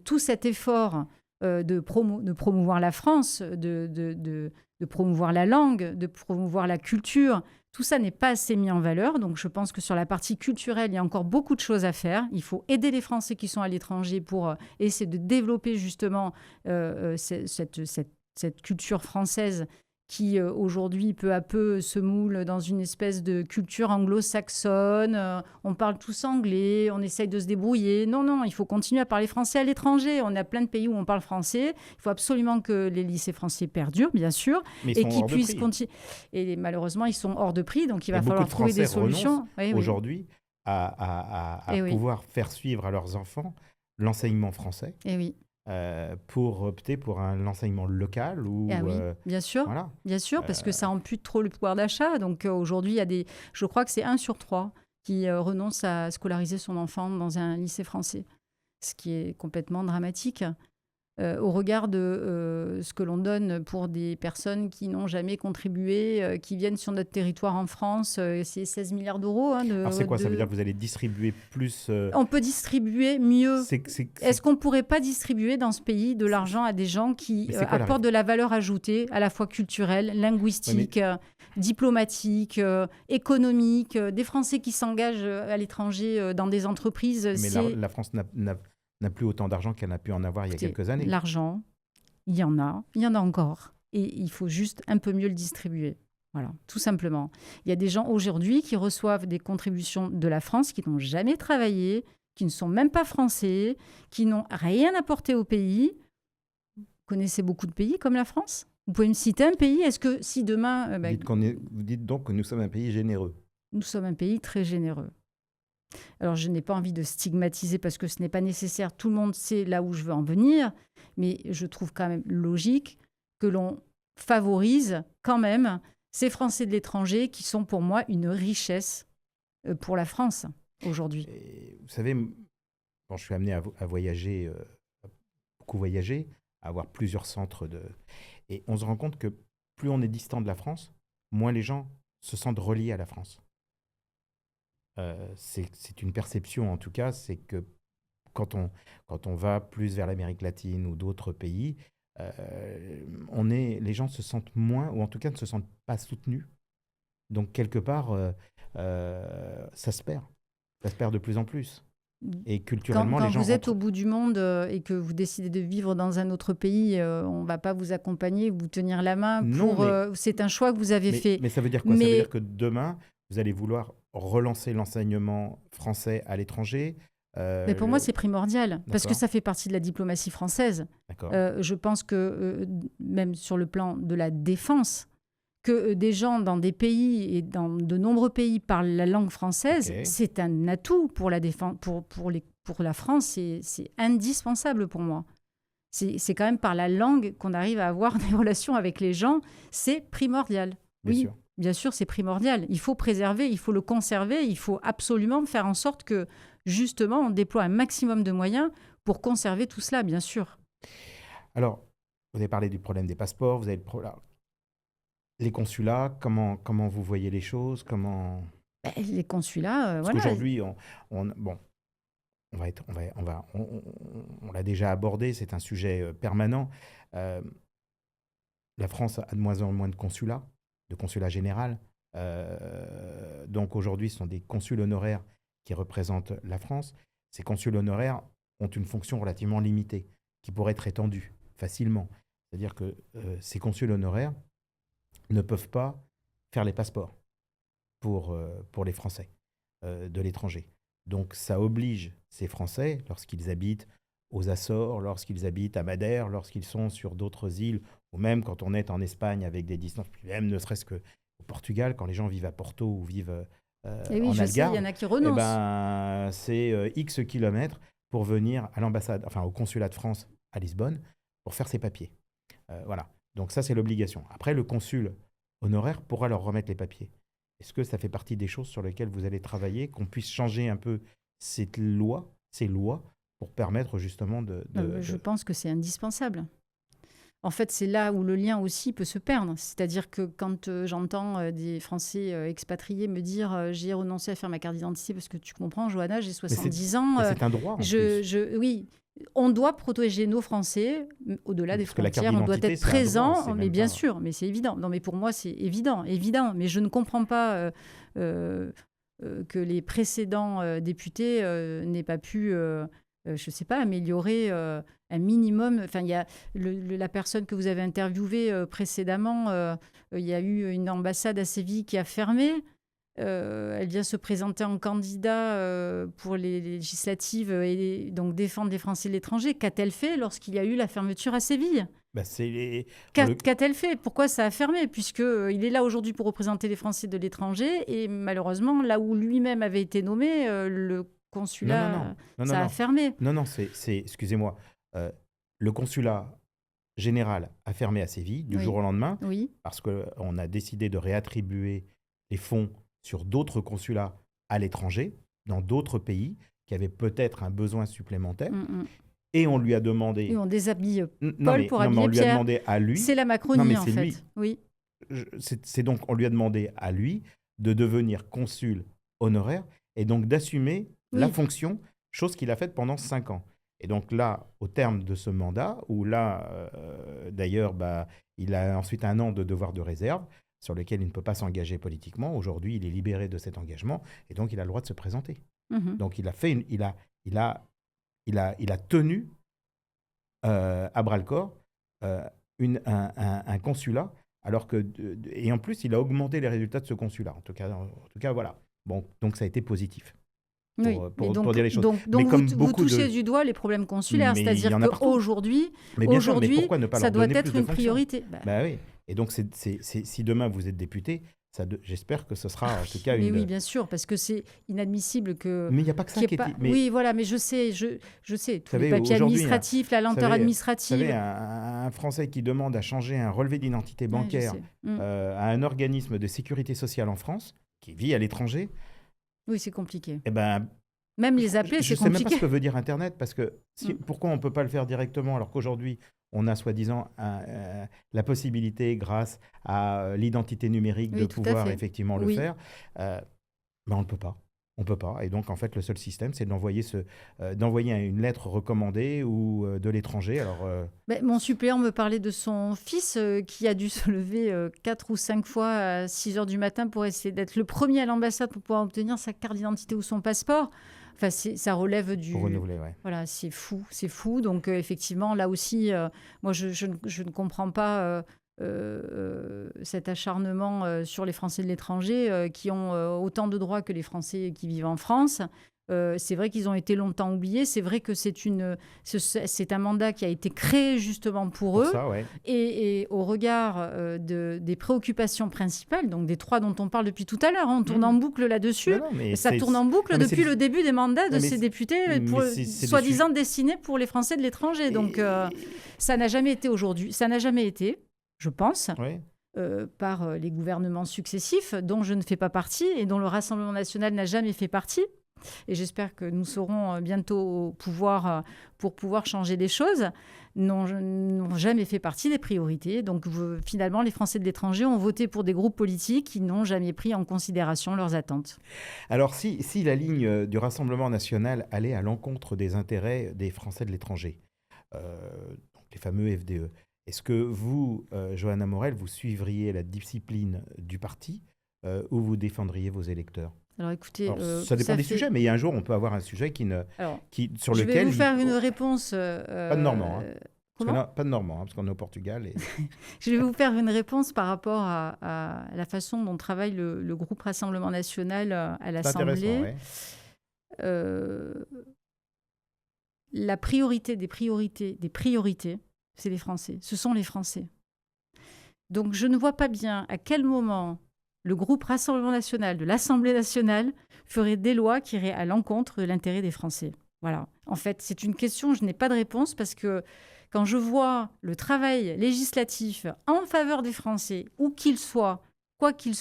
tout cet effort de promouvoir la France, de promouvoir la langue, de promouvoir la culture, tout ça n'est pas assez mis en valeur. Donc je pense que sur la partie culturelle, il y a encore beaucoup de choses à faire. Il faut aider les Français qui sont à l'étranger pour essayer de développer justement cette culture française qui aujourd'hui, peu à peu, se moule dans une espèce de culture anglo-saxonne. On parle tous anglais, on essaye de se débrouiller. Non, il faut continuer à parler français à l'étranger. On a plein de pays où on parle français. Il faut absolument que les lycées français perdurent, bien sûr, et qu'ils puissent continuer. Et malheureusement, ils sont hors de prix, donc il va falloir trouver des solutions. Aujourd'hui, à pouvoir faire suivre à leurs enfants l'enseignement français. Et oui. pour opter pour l'enseignement local ou Ah oui, voilà. bien sûr, parce que ça ampute trop le pouvoir d'achat. Donc aujourd'hui, je crois que c'est 1 sur 3 qui renonce à scolariser son enfant dans un lycée français, ce qui est complètement dramatique. Au regard de ce que l'on donne pour des personnes qui n'ont jamais contribué, qui viennent sur notre territoire en France, c'est 16 milliards d'euros. Alors c'est quoi? Ça veut dire que vous allez distribuer plus On peut distribuer mieux. c'est- Est-ce qu'on ne pourrait pas distribuer dans ce pays de l'argent à des gens qui Mais c'est quoi la apportent de la valeur ajoutée, à la fois culturelle, linguistique, diplomatique, économique, des Français qui s'engagent à l'étranger dans des entreprises? Mais la France n'a plus autant d'argent qu'elle n'a pu en avoir il y a quelques années. L'argent, il y en a encore. Et il faut juste un peu mieux le distribuer. Voilà, tout simplement. Il y a des gens aujourd'hui qui reçoivent des contributions de la France qui n'ont jamais travaillé, qui ne sont même pas français, qui n'ont rien apporté au pays. Vous connaissez beaucoup de pays comme la France? Vous pouvez me citer un pays? Est-ce que si demain... Vous dites donc que nous sommes un pays généreux. Nous sommes un pays très généreux. Alors, je n'ai pas envie de stigmatiser parce que ce n'est pas nécessaire. Tout le monde sait là où je veux en venir. Mais je trouve quand même logique que l'on favorise quand même ces Français de l'étranger qui sont pour moi une richesse pour la France aujourd'hui. Et vous savez, quand je suis amené à voyager, beaucoup voyager, à avoir plusieurs centres et on se rend compte que plus on est distant de la France, moins les gens se sentent reliés à la France. C'est une perception en tout cas, c'est que quand on va plus vers l'Amérique latine ou d'autres pays, les gens se sentent moins, ou en tout cas ne se sentent pas soutenus. Donc quelque part, ça se perd. Ça se perd de plus en plus. Et culturellement, Quand les gens vous êtes au bout du monde et que vous décidez de vivre dans un autre pays, on ne va pas vous accompagner, vous tenir la main. C'est un choix que vous avez fait. Mais ça veut dire quoi? Ça veut dire que demain, vous allez vouloir relancer l'enseignement français à l'étranger. Mais pour moi, c'est primordial, parce que ça fait partie de la diplomatie française. Je pense que, même sur le plan de la défense, que des gens dans des pays, et dans de nombreux pays, parlent la langue française, c'est un atout pour la défense, pour la France, c'est indispensable pour moi. C'est quand même par la langue qu'on arrive à avoir des relations avec les gens, c'est primordial. Bien sûr, c'est primordial. Il faut préserver, il faut le conserver, il faut absolument faire en sorte que, justement, on déploie un maximum de moyens pour conserver tout cela, bien sûr. Alors, vous avez parlé du problème des passeports, vous avez les consulats, comment vous voyez les choses, Les consulats, Parce qu'aujourd'hui, on l'a déjà abordé, c'est un sujet permanent. La France a de moins en moins de consulats général. Donc aujourd'hui, ce sont des consuls honoraires qui représentent la France. Ces consuls honoraires ont une fonction relativement limitée, qui pourrait être étendue facilement. C'est-à-dire que ces consuls honoraires ne peuvent pas faire les passeports pour les Français de l'étranger. Donc ça oblige ces Français, lorsqu'ils habitent aux Açores, lorsqu'ils habitent à Madère, lorsqu'ils sont sur d'autres îles, ou même quand on est en Espagne avec des distances, même ne serait-ce qu'au Portugal, quand les gens vivent à Porto ou vivent en Algarve, il y en a qui renoncent. C'est X kilomètres pour venir à l'ambassade, enfin au consulat de France à Lisbonne, pour faire ses papiers. Voilà. Donc ça, c'est l'obligation. Après, le consul honoraire pourra leur remettre les papiers. Est-ce que ça fait partie des choses sur lesquelles vous allez travailler, qu'on puisse changer un peu ces lois pour permettre justement Je pense que c'est indispensable. En fait, c'est là où le lien aussi peut se perdre. C'est-à-dire que quand j'entends des Français expatriés me dire j'ai renoncé à faire ma carte d'identité parce que tu comprends, Johanna, j'ai 70 ans. C'est un droit en plus. Oui, on doit protéger nos Français au-delà des frontières. On doit être présent, mais bien sûr, mais c'est évident. Non, mais pour moi, c'est évident. Mais je ne comprends pas que les précédents députés n'aient pas pu... je ne sais pas, améliorer un minimum. Enfin, il y a la personne que vous avez interviewée précédemment, il y a eu une ambassade à Séville qui a fermé. Elle vient se présenter en candidat pour les législatives et donc défendre les Français de l'étranger. Qu'a-t-elle fait lorsqu'il y a eu la fermeture à Séville? Qu'a-t-elle fait? Pourquoi ça a fermé? Puisqu'il est là aujourd'hui pour représenter les Français de l'étranger et malheureusement, là où lui-même avait été nommé, le consulat, ça a fermé. Non, excusez-moi. le consulat général a fermé à Séville du Oui. jour au lendemain Oui. parce qu'on a décidé de réattribuer les fonds sur d'autres consulats à l'étranger, dans d'autres pays, qui avaient peut-être un besoin supplémentaire. Et on lui a demandé... Oui, on déshabille Non, Paul mais, pour non, mais habiller on lui a Pierre. demandé à lui... C'est la Non, Macronie, mais en c'est fait. lui. Oui. C'est donc, on lui a demandé à lui de devenir consul honoraire et donc d'assumer la Oui. fonction, chose qu'il a faite pendant 5 ans. Et donc là, au terme de ce mandat, où là, d'ailleurs, il a ensuite 1 an de devoir de réserve, sur lequel il ne peut pas s'engager politiquement. Aujourd'hui, il est libéré de cet engagement et donc il a le droit de se présenter. Donc il a fait il a tenu à bras-le-corps un consulat, alors que et en plus il a augmenté les résultats de ce consulat. En tout cas, voilà. Bon, donc ça a été positif. Oui, Pour dire les choses. donc Mais comme vous beaucoup touchez du doigt les problèmes consulaires, Mais il c'est-à-dire y en a partout. qu'aujourd'hui, Mais bien sûr, mais pourquoi ne pas ça leur doit donner être plus de une fonctions priorité. Bah oui. Et donc, si demain vous êtes député, j'espère que ce sera en tout cas Mais une... oui, bien sûr, parce que c'est inadmissible que... Mais il n'y a pas que ça qu'il y qui ait est... pas- Mais Oui, voilà, mais je sais, tous savez, les papiers aujourd'hui, administratifs, la lenteur vous administrative. savez, un Français qui demande à changer un relevé d'identité Ouais, bancaire je sais. à un organisme de sécurité sociale en France, qui vit à l'étranger, Oui, c'est compliqué. eh ben, Même les appeler, je c'est ne sais même pas compliqué. ce que veut dire Internet, parce que pourquoi on ne peut pas le faire directement alors qu'aujourd'hui, on a soi-disant la possibilité, grâce à l'identité numérique, Oui, de tout à pouvoir fait. effectivement le Oui. faire. On ne peut pas. On peut pas. Et donc, en fait, le seul système, c'est d'envoyer une lettre recommandée ou de l'étranger. Alors, Mon suppléant me parlait de son fils qui a dû se lever 4 ou 5 fois à 6 heures du matin pour essayer d'être le premier à l'ambassade pour pouvoir obtenir sa carte d'identité ou son passeport. Enfin, ça relève du... pour renouveler, ouais. Voilà, c'est fou. Donc, effectivement, là aussi, moi, je ne comprends pas cet acharnement sur les Français de l'étranger qui ont autant de droits que les Français qui vivent en France. C'est vrai qu'ils ont été longtemps oubliés. C'est vrai que c'est un mandat qui a été créé justement pour eux. Ça, ouais. Et au regard des préoccupations principales, donc des 3 dont on parle depuis tout à l'heure, on tourne en boucle là-dessus. Ça tourne en boucle depuis le début des mandats de ces députés, soi-disant destinés pour les Français de l'étranger. Donc ça n'a jamais été aujourd'hui. Ça n'a jamais été, je pense, par les gouvernements successifs, dont je ne fais pas partie et dont le Rassemblement national n'a jamais fait partie. Et j'espère que nous serons bientôt au pouvoir pour pouvoir changer les choses, n'ont jamais fait partie des priorités. Donc finalement, les Français de l'étranger ont voté pour des groupes politiques qui n'ont jamais pris en considération leurs attentes. Alors si la ligne du Rassemblement national allait à l'encontre des intérêts des Français de l'étranger, les fameux FDE, est-ce que vous, Johanna Morel, vous suivriez la discipline du parti ou vous défendriez vos électeurs ? Alors écoutez, ça dépend des sujets, mais il y a un jour, on peut avoir un sujet sur lequel... Je vais vous faire une réponse... pas de Normand, pas de Normand, parce qu'on est au Portugal. Je vais vous faire une réponse par rapport à la façon dont travaille le groupe Rassemblement national à l'Assemblée. La priorité des priorités, c'est les Français. Ce sont les Français. Donc je ne vois pas bien à quel moment... le groupe Rassemblement national de l'Assemblée nationale ferait des lois qui iraient à l'encontre de l'intérêt des Français. Voilà. En fait, c'est une question, je n'ai pas de réponse parce que quand je vois le travail législatif en faveur des Français, où qu'ils soient, quoi qu'ils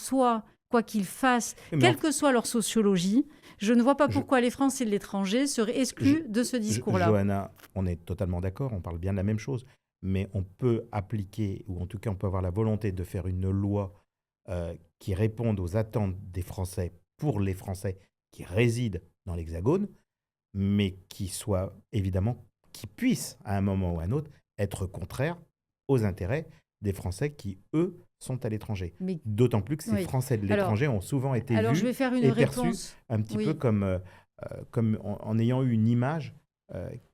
fassent, quelle que soit leur sociologie, je ne vois pas pourquoi les Français de l'étranger seraient exclus de ce discours-là. Johanna, on est totalement d'accord, on parle bien de la même chose, mais on peut appliquer, ou en tout cas on peut avoir la volonté de faire une loi qui répondent aux attentes des Français pour les Français qui résident dans l'Hexagone, mais qui puissent, à un moment ou à un autre, être contraires aux intérêts des Français qui, eux, sont à l'étranger. D'autant plus que ces Français de l'étranger ont souvent été vus je vais faire une et réponse. perçus un petit peu comme en ayant eu une image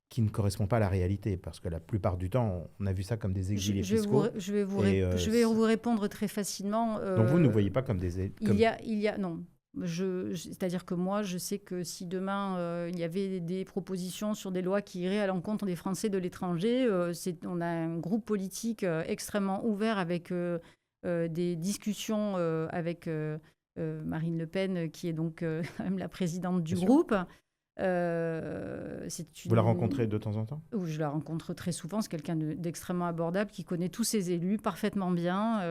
qui ne correspond pas à la réalité, parce que la plupart du temps, on a vu ça comme des exilés fiscaux. Je vais vous répondre très facilement. Donc vous ne voyez pas comme des... Non. C'est-à-dire que moi, je sais que si demain, il y avait des propositions sur des lois qui iraient à l'encontre des Français de l'étranger, on a un groupe politique extrêmement ouvert avec des discussions avec Marine Le Pen, qui est donc quand même la présidente du groupe. Vous la rencontrez de temps en temps? Je la rencontre très souvent. C'est quelqu'un d'extrêmement abordable qui connaît tous ses élus parfaitement bien.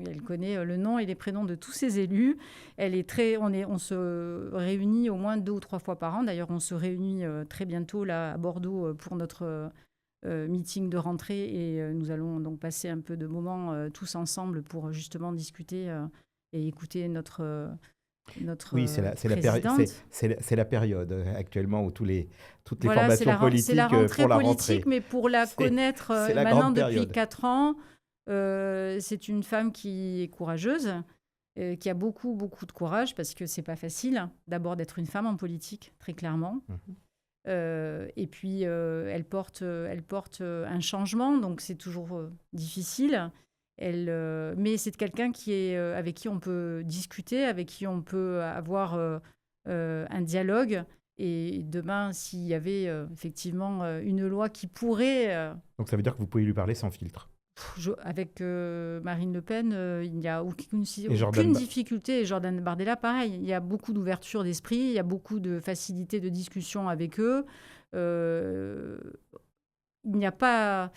Elle connaît le nom et les prénoms de tous ses élus. On se réunit au moins 2 ou 3 fois par an. D'ailleurs, on se réunit très bientôt là à Bordeaux pour notre meeting de rentrée et nous allons donc passer un peu de moments tous ensemble pour justement discuter et écouter notre Oui, présidente. c'est la période actuellement où toutes les Voilà, formations c'est la politiques rentrée font la politique, rentrée. mais pour la C'est connaître c'est la maintenant grande depuis période. 4 ans, c'est une femme qui est courageuse, qui a beaucoup, beaucoup de courage, parce que c'est pas facile d'abord d'être une femme en politique, très clairement. Mhm. Et puis, elle porte un changement, donc c'est toujours difficile. Mais c'est quelqu'un avec qui on peut discuter, avec qui on peut avoir un dialogue. Et demain, s'il y avait effectivement une loi qui pourrait, Donc ça veut dire que vous pouvez lui parler sans filtre. avec Marine Le Pen, il n'y a Et aucune difficulté. Et Jordan Bardella, pareil, il y a beaucoup d'ouverture d'esprit, il y a beaucoup de facilité de discussion avec eux. Euh, il n'y a pas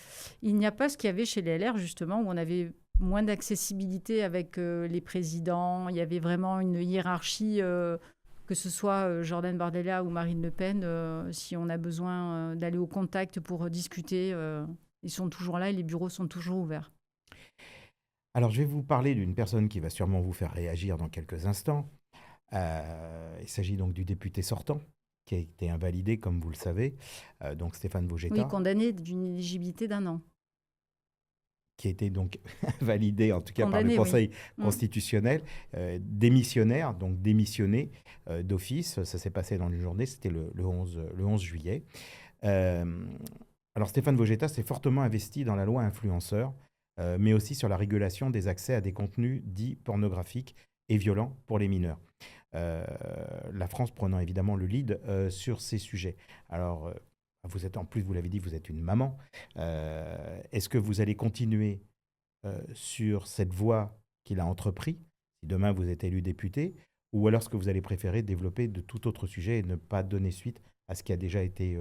ce qu'il y avait chez les LR, justement, où on avait moins d'accessibilité avec les présidents. Il y avait vraiment une hiérarchie, que ce soit Jordan Bardella ou Marine Le Pen. Si on a besoin d'aller au contact pour discuter, ils sont toujours là et les bureaux sont toujours ouverts. Alors, je vais vous parler d'une personne qui va sûrement vous faire réagir dans quelques instants. Il s'agit donc du député sortant, qui a été invalidé, comme vous le savez, donc Stéphane Vojetta. Oui, condamné d'une inéligibilité d'1 an. Qui a été donc validé, en tout cas Condamné, par le Conseil oui. constitutionnel, démissionnaire, donc démissionné d'office. Ça s'est passé dans une journée, c'était le 11 juillet. Alors Stéphane Vojetta s'est fortement investi dans la loi influenceur, mais aussi sur la régulation des accès à des contenus dits pornographiques et violents pour les mineurs. La France prenant évidemment le lead sur ces sujets. Alors, vous êtes, en plus, vous l'avez dit, vous êtes une maman. Est-ce que vous allez continuer sur cette voie qu'il a entreprise, si demain vous êtes élu député, ou alors est-ce que vous allez préférer développer de tout autre sujet et ne pas donner suite à ce qui a déjà été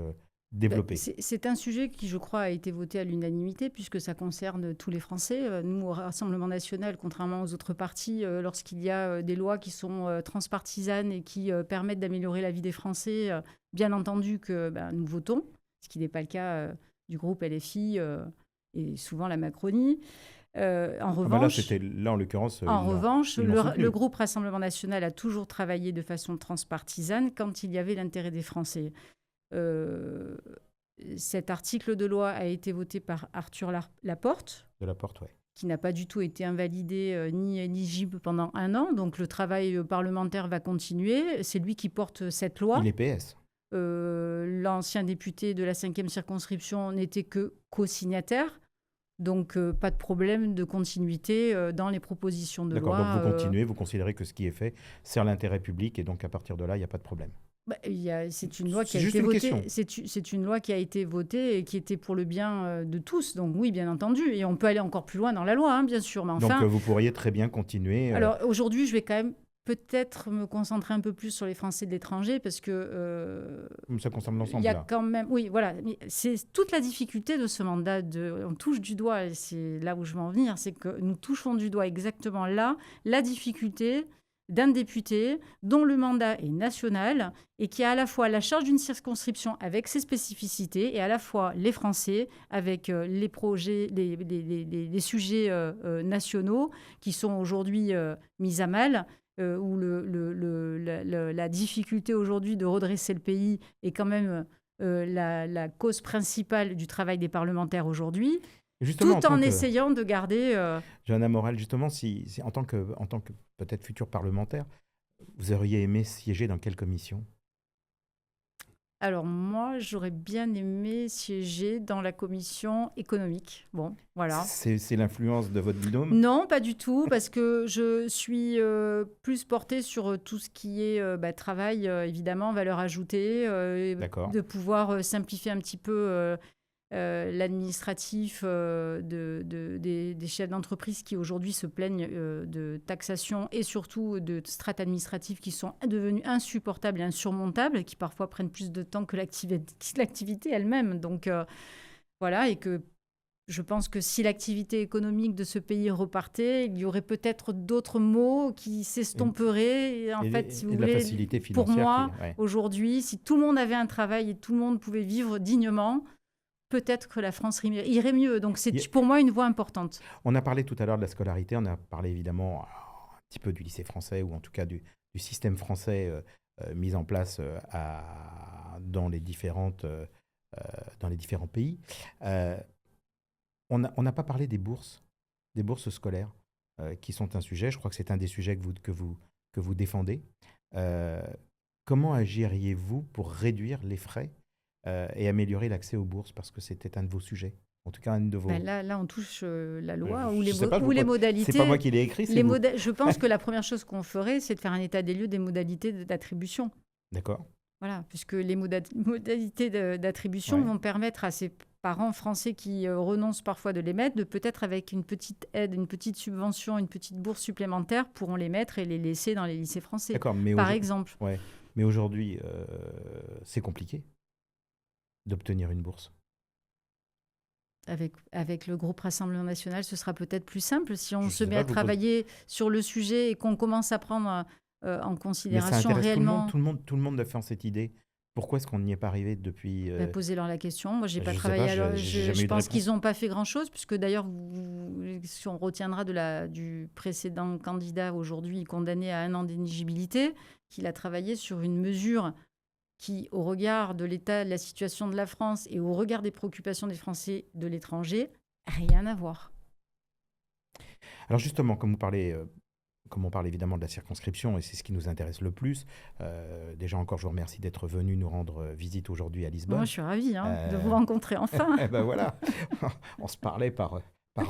développé? C'est un sujet qui, je crois, a été voté à l'unanimité, puisque ça concerne tous les Français. Nous, au Rassemblement national, contrairement aux autres partis, lorsqu'il y a des lois qui sont transpartisanes et qui permettent d'améliorer la vie des Français, bien entendu que nous votons, ce qui n'est pas le cas du groupe LFI et souvent la Macronie. En revanche, là, en l'occurrence, le groupe Rassemblement national a toujours travaillé de façon transpartisane quand il y avait l'intérêt des Français. Cet article de loi a été voté par Arthur Laporte, ouais. Qui n'a pas du tout été invalidé ni éligible pendant 1 an. Donc le travail parlementaire va continuer. C'est lui qui porte cette loi. Il est PS. L'ancien député de la 5e circonscription n'était que co-signataire. Donc, pas de problème de continuité dans les propositions de loi. D'accord, donc vous continuez, vous considérez que ce qui est fait sert l'intérêt public et donc à partir de là, il n'y a pas de problème. C'est une loi qui a été votée. C'est une loi qui a été votée et qui était pour le bien de tous. Donc oui, bien entendu. Et on peut aller encore plus loin dans la loi, bien sûr. Mais enfin, donc vous pourriez très bien continuer. Alors aujourd'hui, je vais quand même peut-être me concentrer un peu plus sur les Français de l'étranger parce que ça concerne l'ensemble. Il y a quand même, oui, voilà. C'est toute la difficulté de ce mandat. On touche du doigt, et c'est là où je veux en venir, c'est que nous touchons du doigt exactement là la difficulté d'un député dont le mandat est national et qui a à la fois la charge d'une circonscription avec ses spécificités et à la fois les Français avec les projets, les sujets nationaux qui sont aujourd'hui mis à mal, où la difficulté aujourd'hui de redresser le pays est quand même la cause principale du travail des parlementaires aujourd'hui. Justement, tout en essayant de garder... Johanna Morel, justement, si en tant que peut-être futur parlementaire, vous auriez aimé siéger dans quelle commission ? Alors moi, j'aurais bien aimé siéger dans la commission économique. Bon, voilà. C'est l'influence de votre binôme ? Non, pas du tout, parce que je suis plus portée sur tout ce qui est travail, évidemment, valeur ajoutée, de pouvoir simplifier un petit peu l'administratif des chefs d'entreprise qui aujourd'hui se plaignent de taxation et surtout de strates administratives qui sont devenues insupportables et insurmontables, qui parfois prennent plus de temps que l'activité elle-même. Donc voilà, et que je pense que si l'activité économique de ce pays repartait, il y aurait peut-être d'autres maux qui s'estomperaient. Et en fait, si vous voulez, la facilité pour financière moi, aujourd'hui, si tout le monde avait un travail et tout le monde pouvait vivre dignement, peut-être que la France irait mieux. Donc c'est pour moi une voie importante. On a parlé tout à l'heure de la scolarité, on a parlé évidemment un petit peu du lycée français, ou en tout cas du système français mis en place dans les différents pays. On n'a pas parlé des bourses scolaires, qui sont un sujet. Je crois que c'est un des sujets que vous défendez. Comment agiriez-vous pour réduire les frais et améliorer l'accès aux bourses? Parce que c'était un de vos sujets. En tout cas, un de vos... Là, on touche la loi ou les modalités. C'est pas moi qui l'ai écrit, c'est vous. Je pense que la première chose qu'on ferait, c'est de faire un état des lieux des modalités d'attribution. D'accord. Voilà, puisque les modalités d'attribution vont permettre à ces parents français qui renoncent parfois de les mettre, de peut-être avec une petite aide, une petite subvention, une petite bourse supplémentaire, pourront les mettre et les laisser dans les lycées français, d'accord, mais par exemple. Ouais. Mais aujourd'hui, c'est compliqué d'obtenir une bourse. Avec le groupe Rassemblement National, ce sera peut-être plus simple si on se met à travailler sur le sujet et qu'on commence à prendre en considération réellement... Tout le monde défend cette idée. Pourquoi est-ce qu'on n'y est pas arrivé depuis... Posez-leur la question. Moi, je n'ai pas travaillé. Je pense qu'ils n'ont pas fait grand-chose, puisque d'ailleurs, si on retiendra du précédent candidat aujourd'hui condamné à 1 an d'inéligibilité, qu'il a travaillé sur une mesure qui, au regard de l'état de la situation de la France et au regard des préoccupations des Français de l'étranger, rien à voir. Alors justement, comme on parle évidemment de la circonscription, et c'est ce qui nous intéresse le plus. Déjà encore, je vous remercie d'être venu nous rendre visite aujourd'hui à Lisbonne. Moi, je suis ravie de vous rencontrer enfin. Eh ben voilà, on se parlait par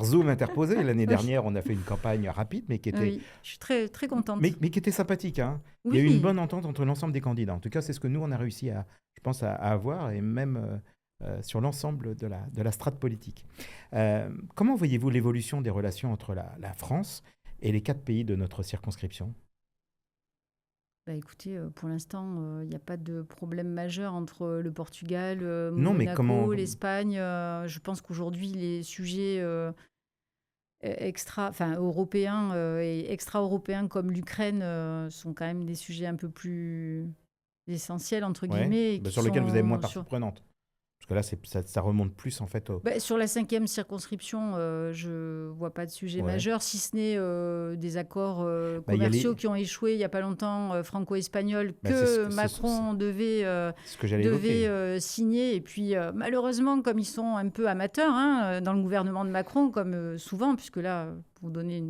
Zoom interposé. L'année dernière, on a fait une campagne rapide, mais qui était... Oui, je suis très, très contente. Mais qui était sympathique. Hein. Oui. Il y a eu une bonne entente entre l'ensemble des candidats. En tout cas, c'est ce que nous, on a réussi à avoir, et même... sur l'ensemble de la strate politique. Comment voyez-vous l'évolution des relations entre la France et les 4 pays de notre circonscription? Écoutez, pour l'instant, il n'y a pas de problème majeur entre le Portugal, Monaco, l'Espagne. Je pense qu'aujourd'hui, les sujets européens et extra-européens comme l'Ukraine sont quand même des sujets un peu plus essentiels, entre guillemets. Sur lesquels vous avez moins partie prenante. Parce que là, ça remonte plus en fait sur la 5e circonscription, je ne vois pas de sujet majeur, si ce n'est des accords commerciaux qui ont échoué il n'y a pas longtemps, franco-espagnols, que Macron devait signer. Et puis, malheureusement, comme ils sont un peu amateurs dans le gouvernement de Macron, comme souvent, puisque là, pour vous donner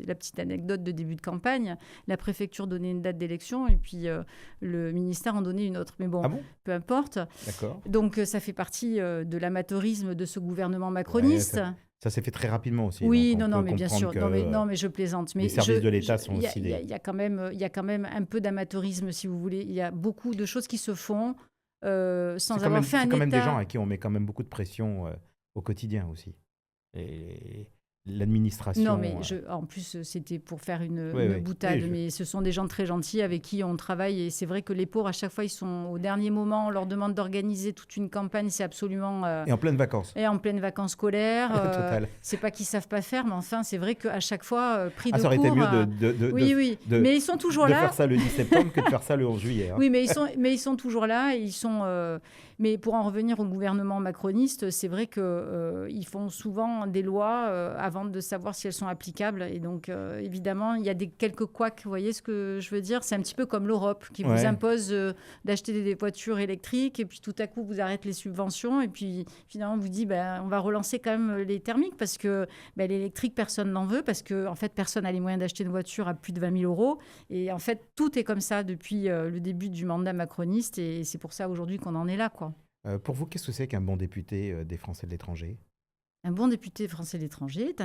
la petite anecdote de début de campagne, la préfecture donnait une date d'élection et puis le ministère en donnait une autre. Mais bon, peu importe. D'accord. Donc, ça fait partie de l'amateurisme de ce gouvernement macroniste. Ça s'est fait très rapidement aussi. Oui, non, mais bien sûr. Non, mais je plaisante. Mais les services de l'État sont aussi des... Il y a quand même un peu d'amateurisme, si vous voulez. Il y a beaucoup de choses qui se font sans avoir fait un État... C'est quand même des gens à qui on met quand même beaucoup de pression au quotidien aussi. Et l'administration... Non, mais en plus, c'était pour faire une boutade. Mais ce sont des gens très gentils avec qui on travaille. Et c'est vrai que les pauvres, à chaque fois, ils sont au dernier moment. On leur demande d'organiser toute une campagne. C'est absolument... Et en pleine vacances. Et en pleine vacances scolaires. Total. C'est pas qu'ils savent pas faire, mais enfin, c'est vrai qu'à chaque fois, pris de court... ça aurait été mieux Oui. Mais ils sont toujours là. De faire ça le 10 septembre que de faire ça le 11 juillet. Hein. Oui, mais ils sont toujours là. Et ils sont... Mais pour en revenir au gouvernement macroniste, c'est vrai qu'ils font souvent des lois avant de savoir si elles sont applicables. Et donc, évidemment, il y a quelques couacs. Vous voyez ce que je veux dire? C'est un petit peu comme l'Europe qui vous impose d'acheter des voitures électriques et puis tout à coup, vous arrête les subventions et puis finalement, vous dit on va relancer quand même les thermiques parce que l'électrique, personne n'en veut parce que en fait, personne n'a les moyens d'acheter une voiture à plus de 20 000 €. Et en fait, tout est comme ça depuis le début du mandat macroniste et c'est pour ça aujourd'hui qu'on en est là, quoi. Pour vous, qu'est-ce que c'est qu'un bon député des Français de l'étranger? Un bon député français de l'étranger est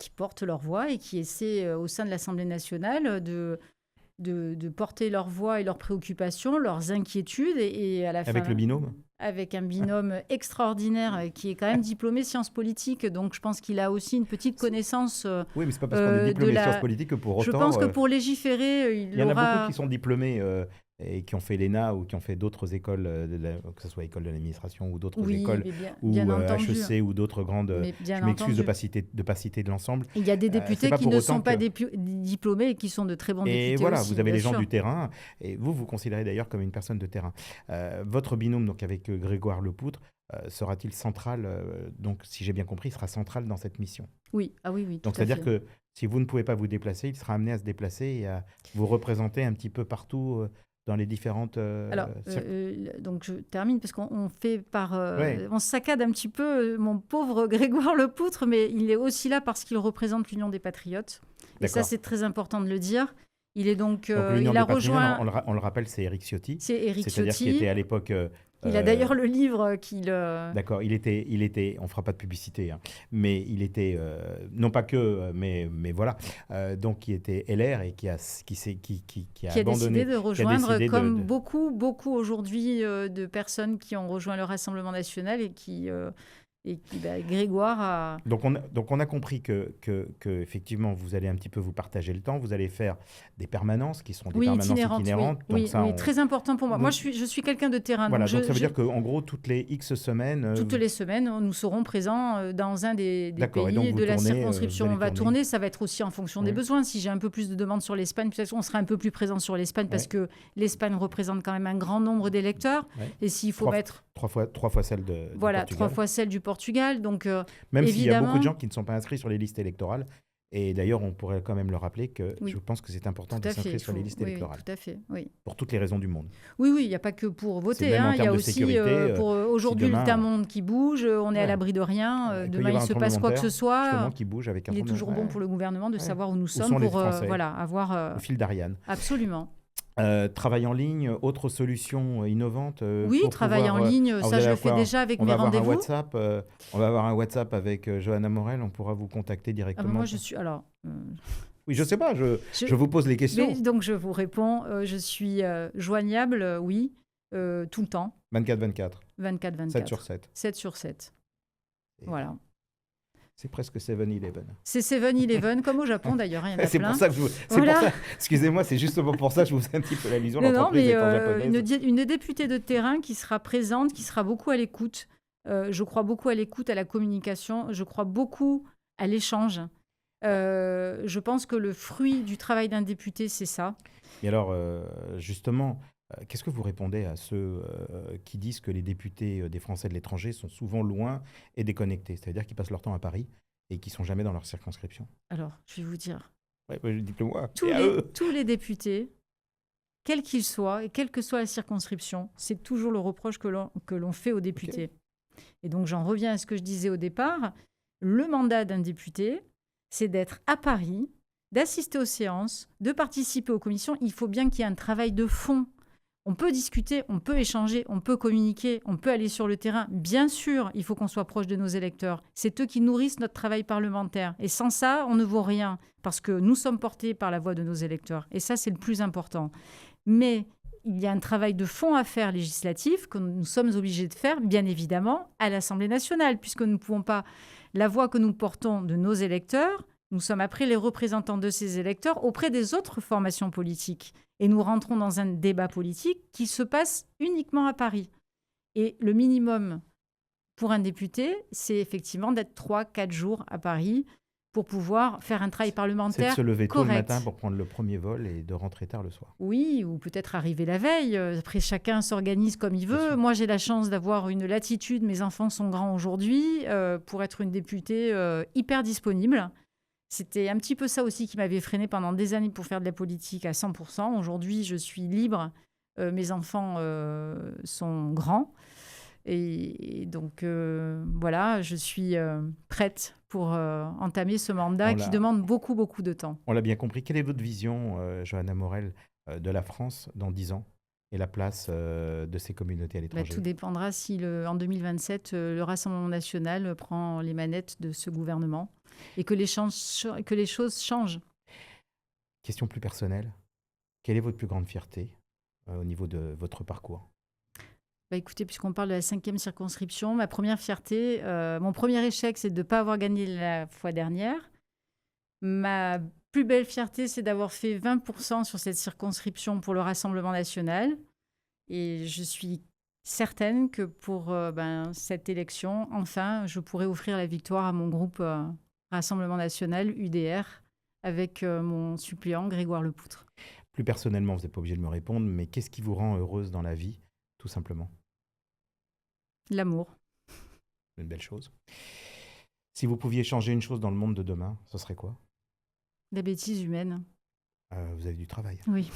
qui porte leur voix et qui essaie au sein de l'Assemblée nationale de porter leur voix et leurs préoccupations, leurs inquiétudes et à la fin... Avec le binôme? avec un binôme extraordinaire qui est quand même diplômé sciences politiques. Donc, je pense qu'il a aussi une petite connaissance Oui, mais c'est pas parce qu'on est diplômé de sciences politiques que pour autant... Je pense que pour légiférer, il y en a beaucoup qui sont diplômés et qui ont fait l'ENA ou qui ont fait d'autres écoles, que ce soit école de l'administration ou d'autres écoles, ou HEC ou d'autres grandes... Je m'excuse de ne pas citer de l'ensemble. Il y a des députés qui ne sont pas diplômés et qui sont de très bons députés. Et voilà, aussi, vous avez les gens du terrain, et vous considérez d'ailleurs comme une personne de terrain. Votre binôme, donc avec Grégoire Lepoutre, sera-t-il central, donc si j'ai bien compris, il sera central dans cette mission? Oui, oui. Donc c'est-à-dire que si vous ne pouvez pas vous déplacer, il sera amené à se déplacer et à vous représenter un petit peu partout dans les différentes... donc je termine parce qu'on fait on saccade un petit peu mon pauvre Grégoire Lepoutre, mais il est aussi là parce qu'il représente l'Union des Patriotes. Et ça, c'est très important de le dire. Il est donc l'Union il a rejoint... On le rappelle, c'est Éric Ciotti. C'est Éric Ciotti. C'est-à-dire qu'il était à l'époque... il a d'ailleurs le livre qu'il... D'accord, il était, on ne fera pas de publicité, hein, mais il était, non pas que, mais voilà, donc qui était LR et qui a abandonné, décidé de rejoindre, comme beaucoup aujourd'hui de personnes qui ont rejoint le Rassemblement national et qui Grégoire a... Donc on a compris que effectivement vous allez un petit peu vous partager le temps, vous allez faire des permanences qui seront des permanences itinérantes. Oui, très important pour moi. Moi, je suis quelqu'un de terrain. Voilà, donc ça veut dire qu'en gros, toutes les X semaines... Toutes les semaines, nous serons présents dans un des pays de la circonscription. On va tourner, ça va être aussi en fonction des besoins. Si j'ai un peu plus de demandes sur l'Espagne, peut-être qu'on sera un peu plus présent sur l'Espagne parce que l'Espagne représente quand même un grand nombre d'électeurs. Et s'il faut mettre... Trois fois celle du Portugal. 3 fois celle du Portugal. Donc, même s'il y a beaucoup de gens qui ne sont pas inscrits sur les listes électorales. Et d'ailleurs, on pourrait quand même le rappeler que je pense que c'est important de s'inscrire sur les listes électorales. Oui, tout à fait, oui. Pour toutes les raisons du monde. Oui, il n'y a pas que pour voter. Il y a aussi pour aujourd'hui le monde qui bouge. On est à l'abri de rien. Demain, il se passe quoi que ce soit. Qui bouge avec il est toujours bon pour le gouvernement de savoir où nous sommes pour avoir... Le fil d'Ariane. Absolument. Travail en ligne, autre solution innovante. Oui, travail en ligne, ça je le fais déjà avec mes rendez-vous. On va avoir un WhatsApp avec Johanna Morel, on pourra vous contacter directement. Moi, je suis... Alors, oui, je sais pas, je vous pose les questions. Mais, donc, je vous réponds, je suis joignable, oui, tout le temps. 24/24. 24/24. 7 sur 7. 7 sur 7. Voilà. C'est presque 7-Eleven. C'est 7-Eleven, comme au Japon d'ailleurs. Il y en a c'est plein. Pour ça que excusez-moi, c'est justement pour ça que je vous fais un petit peu l'allusion. Non, mais une députée de terrain qui sera présente, qui sera beaucoup à l'écoute. Je crois beaucoup à l'écoute, à la communication. Je crois beaucoup à l'échange. Je pense que le fruit du travail d'un député, c'est ça. Et alors, justement... Qu'est-ce que vous répondez à ceux qui disent que les députés des Français de l'étranger sont souvent loin et déconnectés, c'est-à-dire qu'ils passent leur temps à Paris et qui ne sont jamais dans leur circonscription? Alors, je vais vous dire. Dites-le-moi. Tous les députés, quels qu'ils soient et quelle que soit la circonscription, c'est toujours le reproche que l'on fait aux députés. Okay. Et donc, j'en reviens à ce que je disais au départ. Le mandat d'un député, c'est d'être à Paris, d'assister aux séances, de participer aux commissions. Il faut bien qu'il y ait un travail de fond. On peut discuter, on peut échanger, on peut communiquer, on peut aller sur le terrain. Bien sûr, il faut qu'on soit proche de nos électeurs. C'est eux qui nourrissent notre travail parlementaire. Et sans ça, on ne vaut rien, parce que nous sommes portés par la voix de nos électeurs. Et ça, c'est le plus important. Mais il y a un travail de fond à faire législatif que nous sommes obligés de faire, bien évidemment, à l'Assemblée nationale, puisque nous ne pouvons pas... La voix que nous portons de nos électeurs, nous sommes après les représentants de ces électeurs auprès des autres formations politiques. Et nous rentrons dans un débat politique qui se passe uniquement à Paris. Et le minimum pour un député, c'est effectivement d'être 3-4 jours à Paris pour pouvoir faire un travail parlementaire correct. C'est de se lever tôt le matin pour prendre le premier vol et de rentrer tard le soir. Oui, ou peut-être arriver la veille. Après, chacun s'organise comme il veut. Moi, j'ai la chance d'avoir une latitude. Mes enfants sont grands aujourd'hui pour être une députée hyper disponible. C'était un petit peu ça aussi qui m'avait freinée pendant des années pour faire de la politique à 100%. Aujourd'hui, je suis libre. Mes enfants sont grands. Et donc, voilà, je suis prête pour entamer ce mandat qui demande beaucoup, beaucoup de temps. On l'a bien compris. Quelle est votre vision, Johanna Morel, de la France dans 10 ans et la place de ces communautés à l'étranger? Tout dépendra si, en 2027, le Rassemblement national prend les manettes de ce gouvernement et que les choses changent. Question plus personnelle. Quelle est votre plus grande fierté au niveau de votre parcours? Bah, écoutez, puisqu'on parle de la 5e circonscription, ma première fierté, mon premier échec, c'est de ne pas avoir gagné la fois dernière. Ma plus belle fierté, c'est d'avoir fait 20% sur cette circonscription pour le Rassemblement national. Et je suis certaine que pour cette élection, enfin, je pourrai offrir la victoire à mon groupe Rassemblement national, UDR, avec mon suppléant Grégoire Lepoutre. Plus personnellement, vous n'êtes pas obligé de me répondre, mais qu'est-ce qui vous rend heureuse dans la vie, tout simplement? L'amour. Une belle chose. Si vous pouviez changer une chose dans le monde de demain, ce serait quoi? La bêtise humaine. Vous avez du travail. Oui.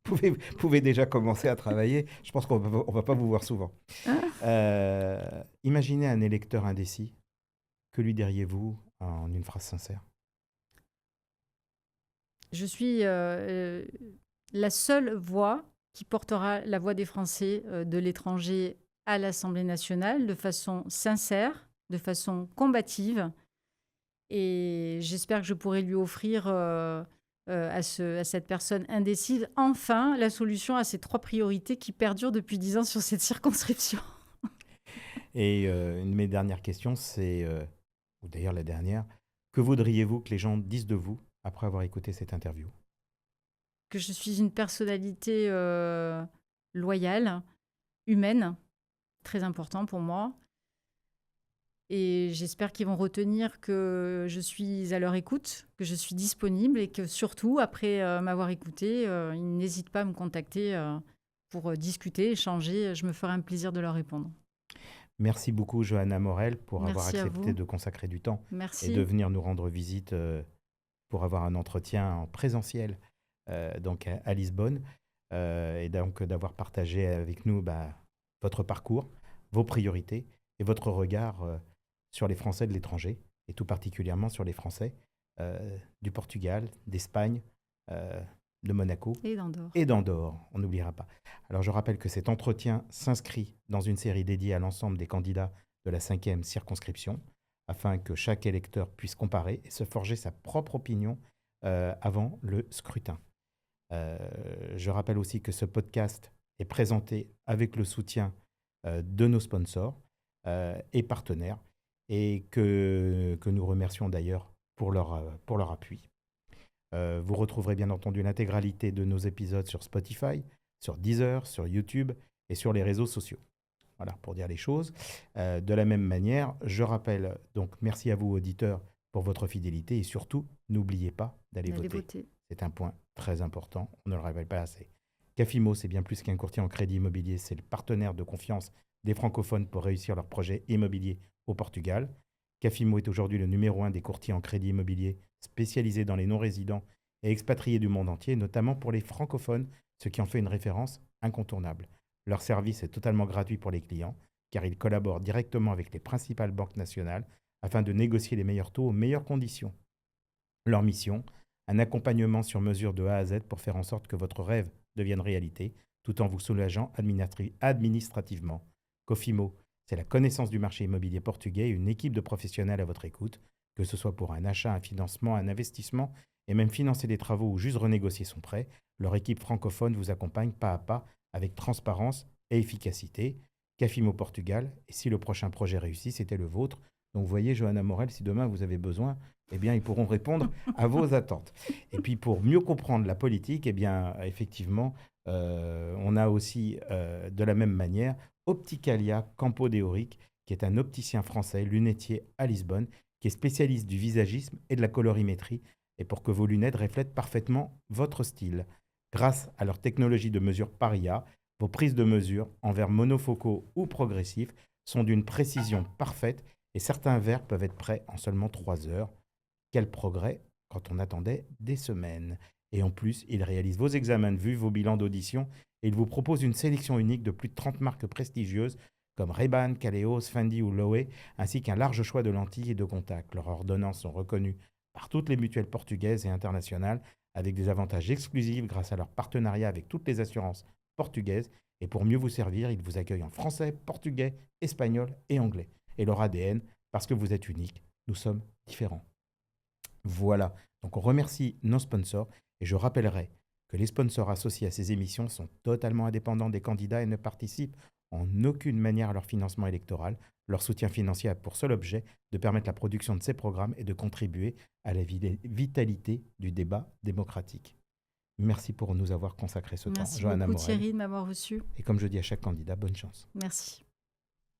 Vous pouvez déjà commencer à travailler. Je pense qu'on ne va pas vous voir souvent. Imaginez un électeur indécis. Que lui diriez-vous en une phrase sincère? Je suis la seule voix qui portera la voix des Français de l'étranger à l'Assemblée nationale de façon sincère, de façon combative. Et j'espère que je pourrai lui offrir à cette personne indécise, enfin, la solution à ces 3 priorités qui perdurent depuis 10 ans sur cette circonscription. Et une de mes dernières questions, c'est, ou d'ailleurs la dernière, que voudriez-vous que les gens disent de vous après avoir écouté cette interview? Que je suis une personnalité loyale, humaine, très important pour moi. Et j'espère qu'ils vont retenir que je suis à leur écoute, que je suis disponible et que surtout, après m'avoir écouté, ils n'hésitent pas à me contacter pour discuter, échanger. Je me ferai un plaisir de leur répondre. Merci beaucoup, Johanna Morel, pour avoir Merci à accepté vous. de consacrer du temps et Merci. de venir nous rendre visite pour avoir un entretien en présentiel donc à Lisbonne et donc d'avoir partagé avec nous votre parcours, vos priorités et votre regard sur les Français de l'étranger et tout particulièrement sur les Français du Portugal, d'Espagne, de Monaco et d'Andorre, on n'oubliera pas. Alors je rappelle que cet entretien s'inscrit dans une série dédiée à l'ensemble des candidats de la 5e circonscription, afin que chaque électeur puisse comparer et se forger sa propre opinion avant le scrutin. Je rappelle aussi que ce podcast est présenté avec le soutien de nos sponsors et partenaires, et que nous remercions d'ailleurs pour leur appui. Vous retrouverez bien entendu l'intégralité de nos épisodes sur Spotify, sur Deezer, sur YouTube et sur les réseaux sociaux. Voilà, pour dire les choses. De la même manière, je rappelle donc merci à vous auditeurs pour votre fidélité et surtout, n'oubliez pas d'aller voter. C'est un point très important, on ne le rappelle pas assez. Cafimo, c'est bien plus qu'un courtier en crédit immobilier, c'est le partenaire de confiance des francophones pour réussir leurs projets immobiliers au Portugal. Cafimo est aujourd'hui le numéro 1 des courtiers en crédit immobilier spécialisés dans les non-résidents et expatriés du monde entier, notamment pour les francophones, ce qui en fait une référence incontournable. Leur service est totalement gratuit pour les clients, car ils collaborent directement avec les principales banques nationales afin de négocier les meilleurs taux aux meilleures conditions. Leur mission, un accompagnement sur mesure de A à Z pour faire en sorte que votre rêve devienne réalité, tout en vous soulageant administrativement. Cofimo, c'est la connaissance du marché immobilier portugais et une équipe de professionnels à votre écoute, que ce soit pour un achat, un financement, un investissement, et même financer des travaux ou juste renégocier son prêt. Leur équipe francophone vous accompagne pas à pas avec transparence et efficacité. Cafimo Portugal, et si le prochain projet réussit, c'était le vôtre. Donc vous voyez, Johanna Morel, si demain vous avez besoin, eh bien, ils pourront répondre à vos attentes. Et puis, pour mieux comprendre la politique, eh bien, effectivement, on a aussi, de la même manière, Opticalia Campo de Ourique, qui est un opticien français, lunetier à Lisbonne, qui est spécialiste du visagisme et de la colorimétrie, et pour que vos lunettes reflètent parfaitement votre style. Grâce à leur technologie de mesure Paria, vos prises de mesure en verres monofocaux ou progressifs sont d'une précision parfaite et certains verres peuvent être prêts en seulement 3 heures. Quel progrès quand on attendait des semaines. Et en plus, ils réalisent vos examens de vue, vos bilans d'audition et ils vous proposent une sélection unique de plus de 30 marques prestigieuses comme Ray-Ban, Kaleos, Fendi ou Loewe, ainsi qu'un large choix de lentilles et de contacts. Leurs ordonnances sont reconnues par toutes les mutuelles portugaises et internationales avec des avantages exclusifs grâce à leur partenariat avec toutes les assurances portugaises. Et pour mieux vous servir, ils vous accueillent en français, portugais, espagnol et anglais. Et leur ADN, parce que vous êtes unique, nous sommes différents. Voilà, donc on remercie nos sponsors et je rappellerai que les sponsors associés à ces émissions sont totalement indépendants des candidats et ne participent en aucune manière à leur financement électoral. Leur soutien financier a pour seul objet de permettre la production de ces programmes et de contribuer à la vitalité du débat démocratique. Merci pour nous avoir consacré ce temps, Merci Johanna beaucoup Morel. Thierry de m'avoir reçu. Et comme je dis à chaque candidat, bonne chance. Merci.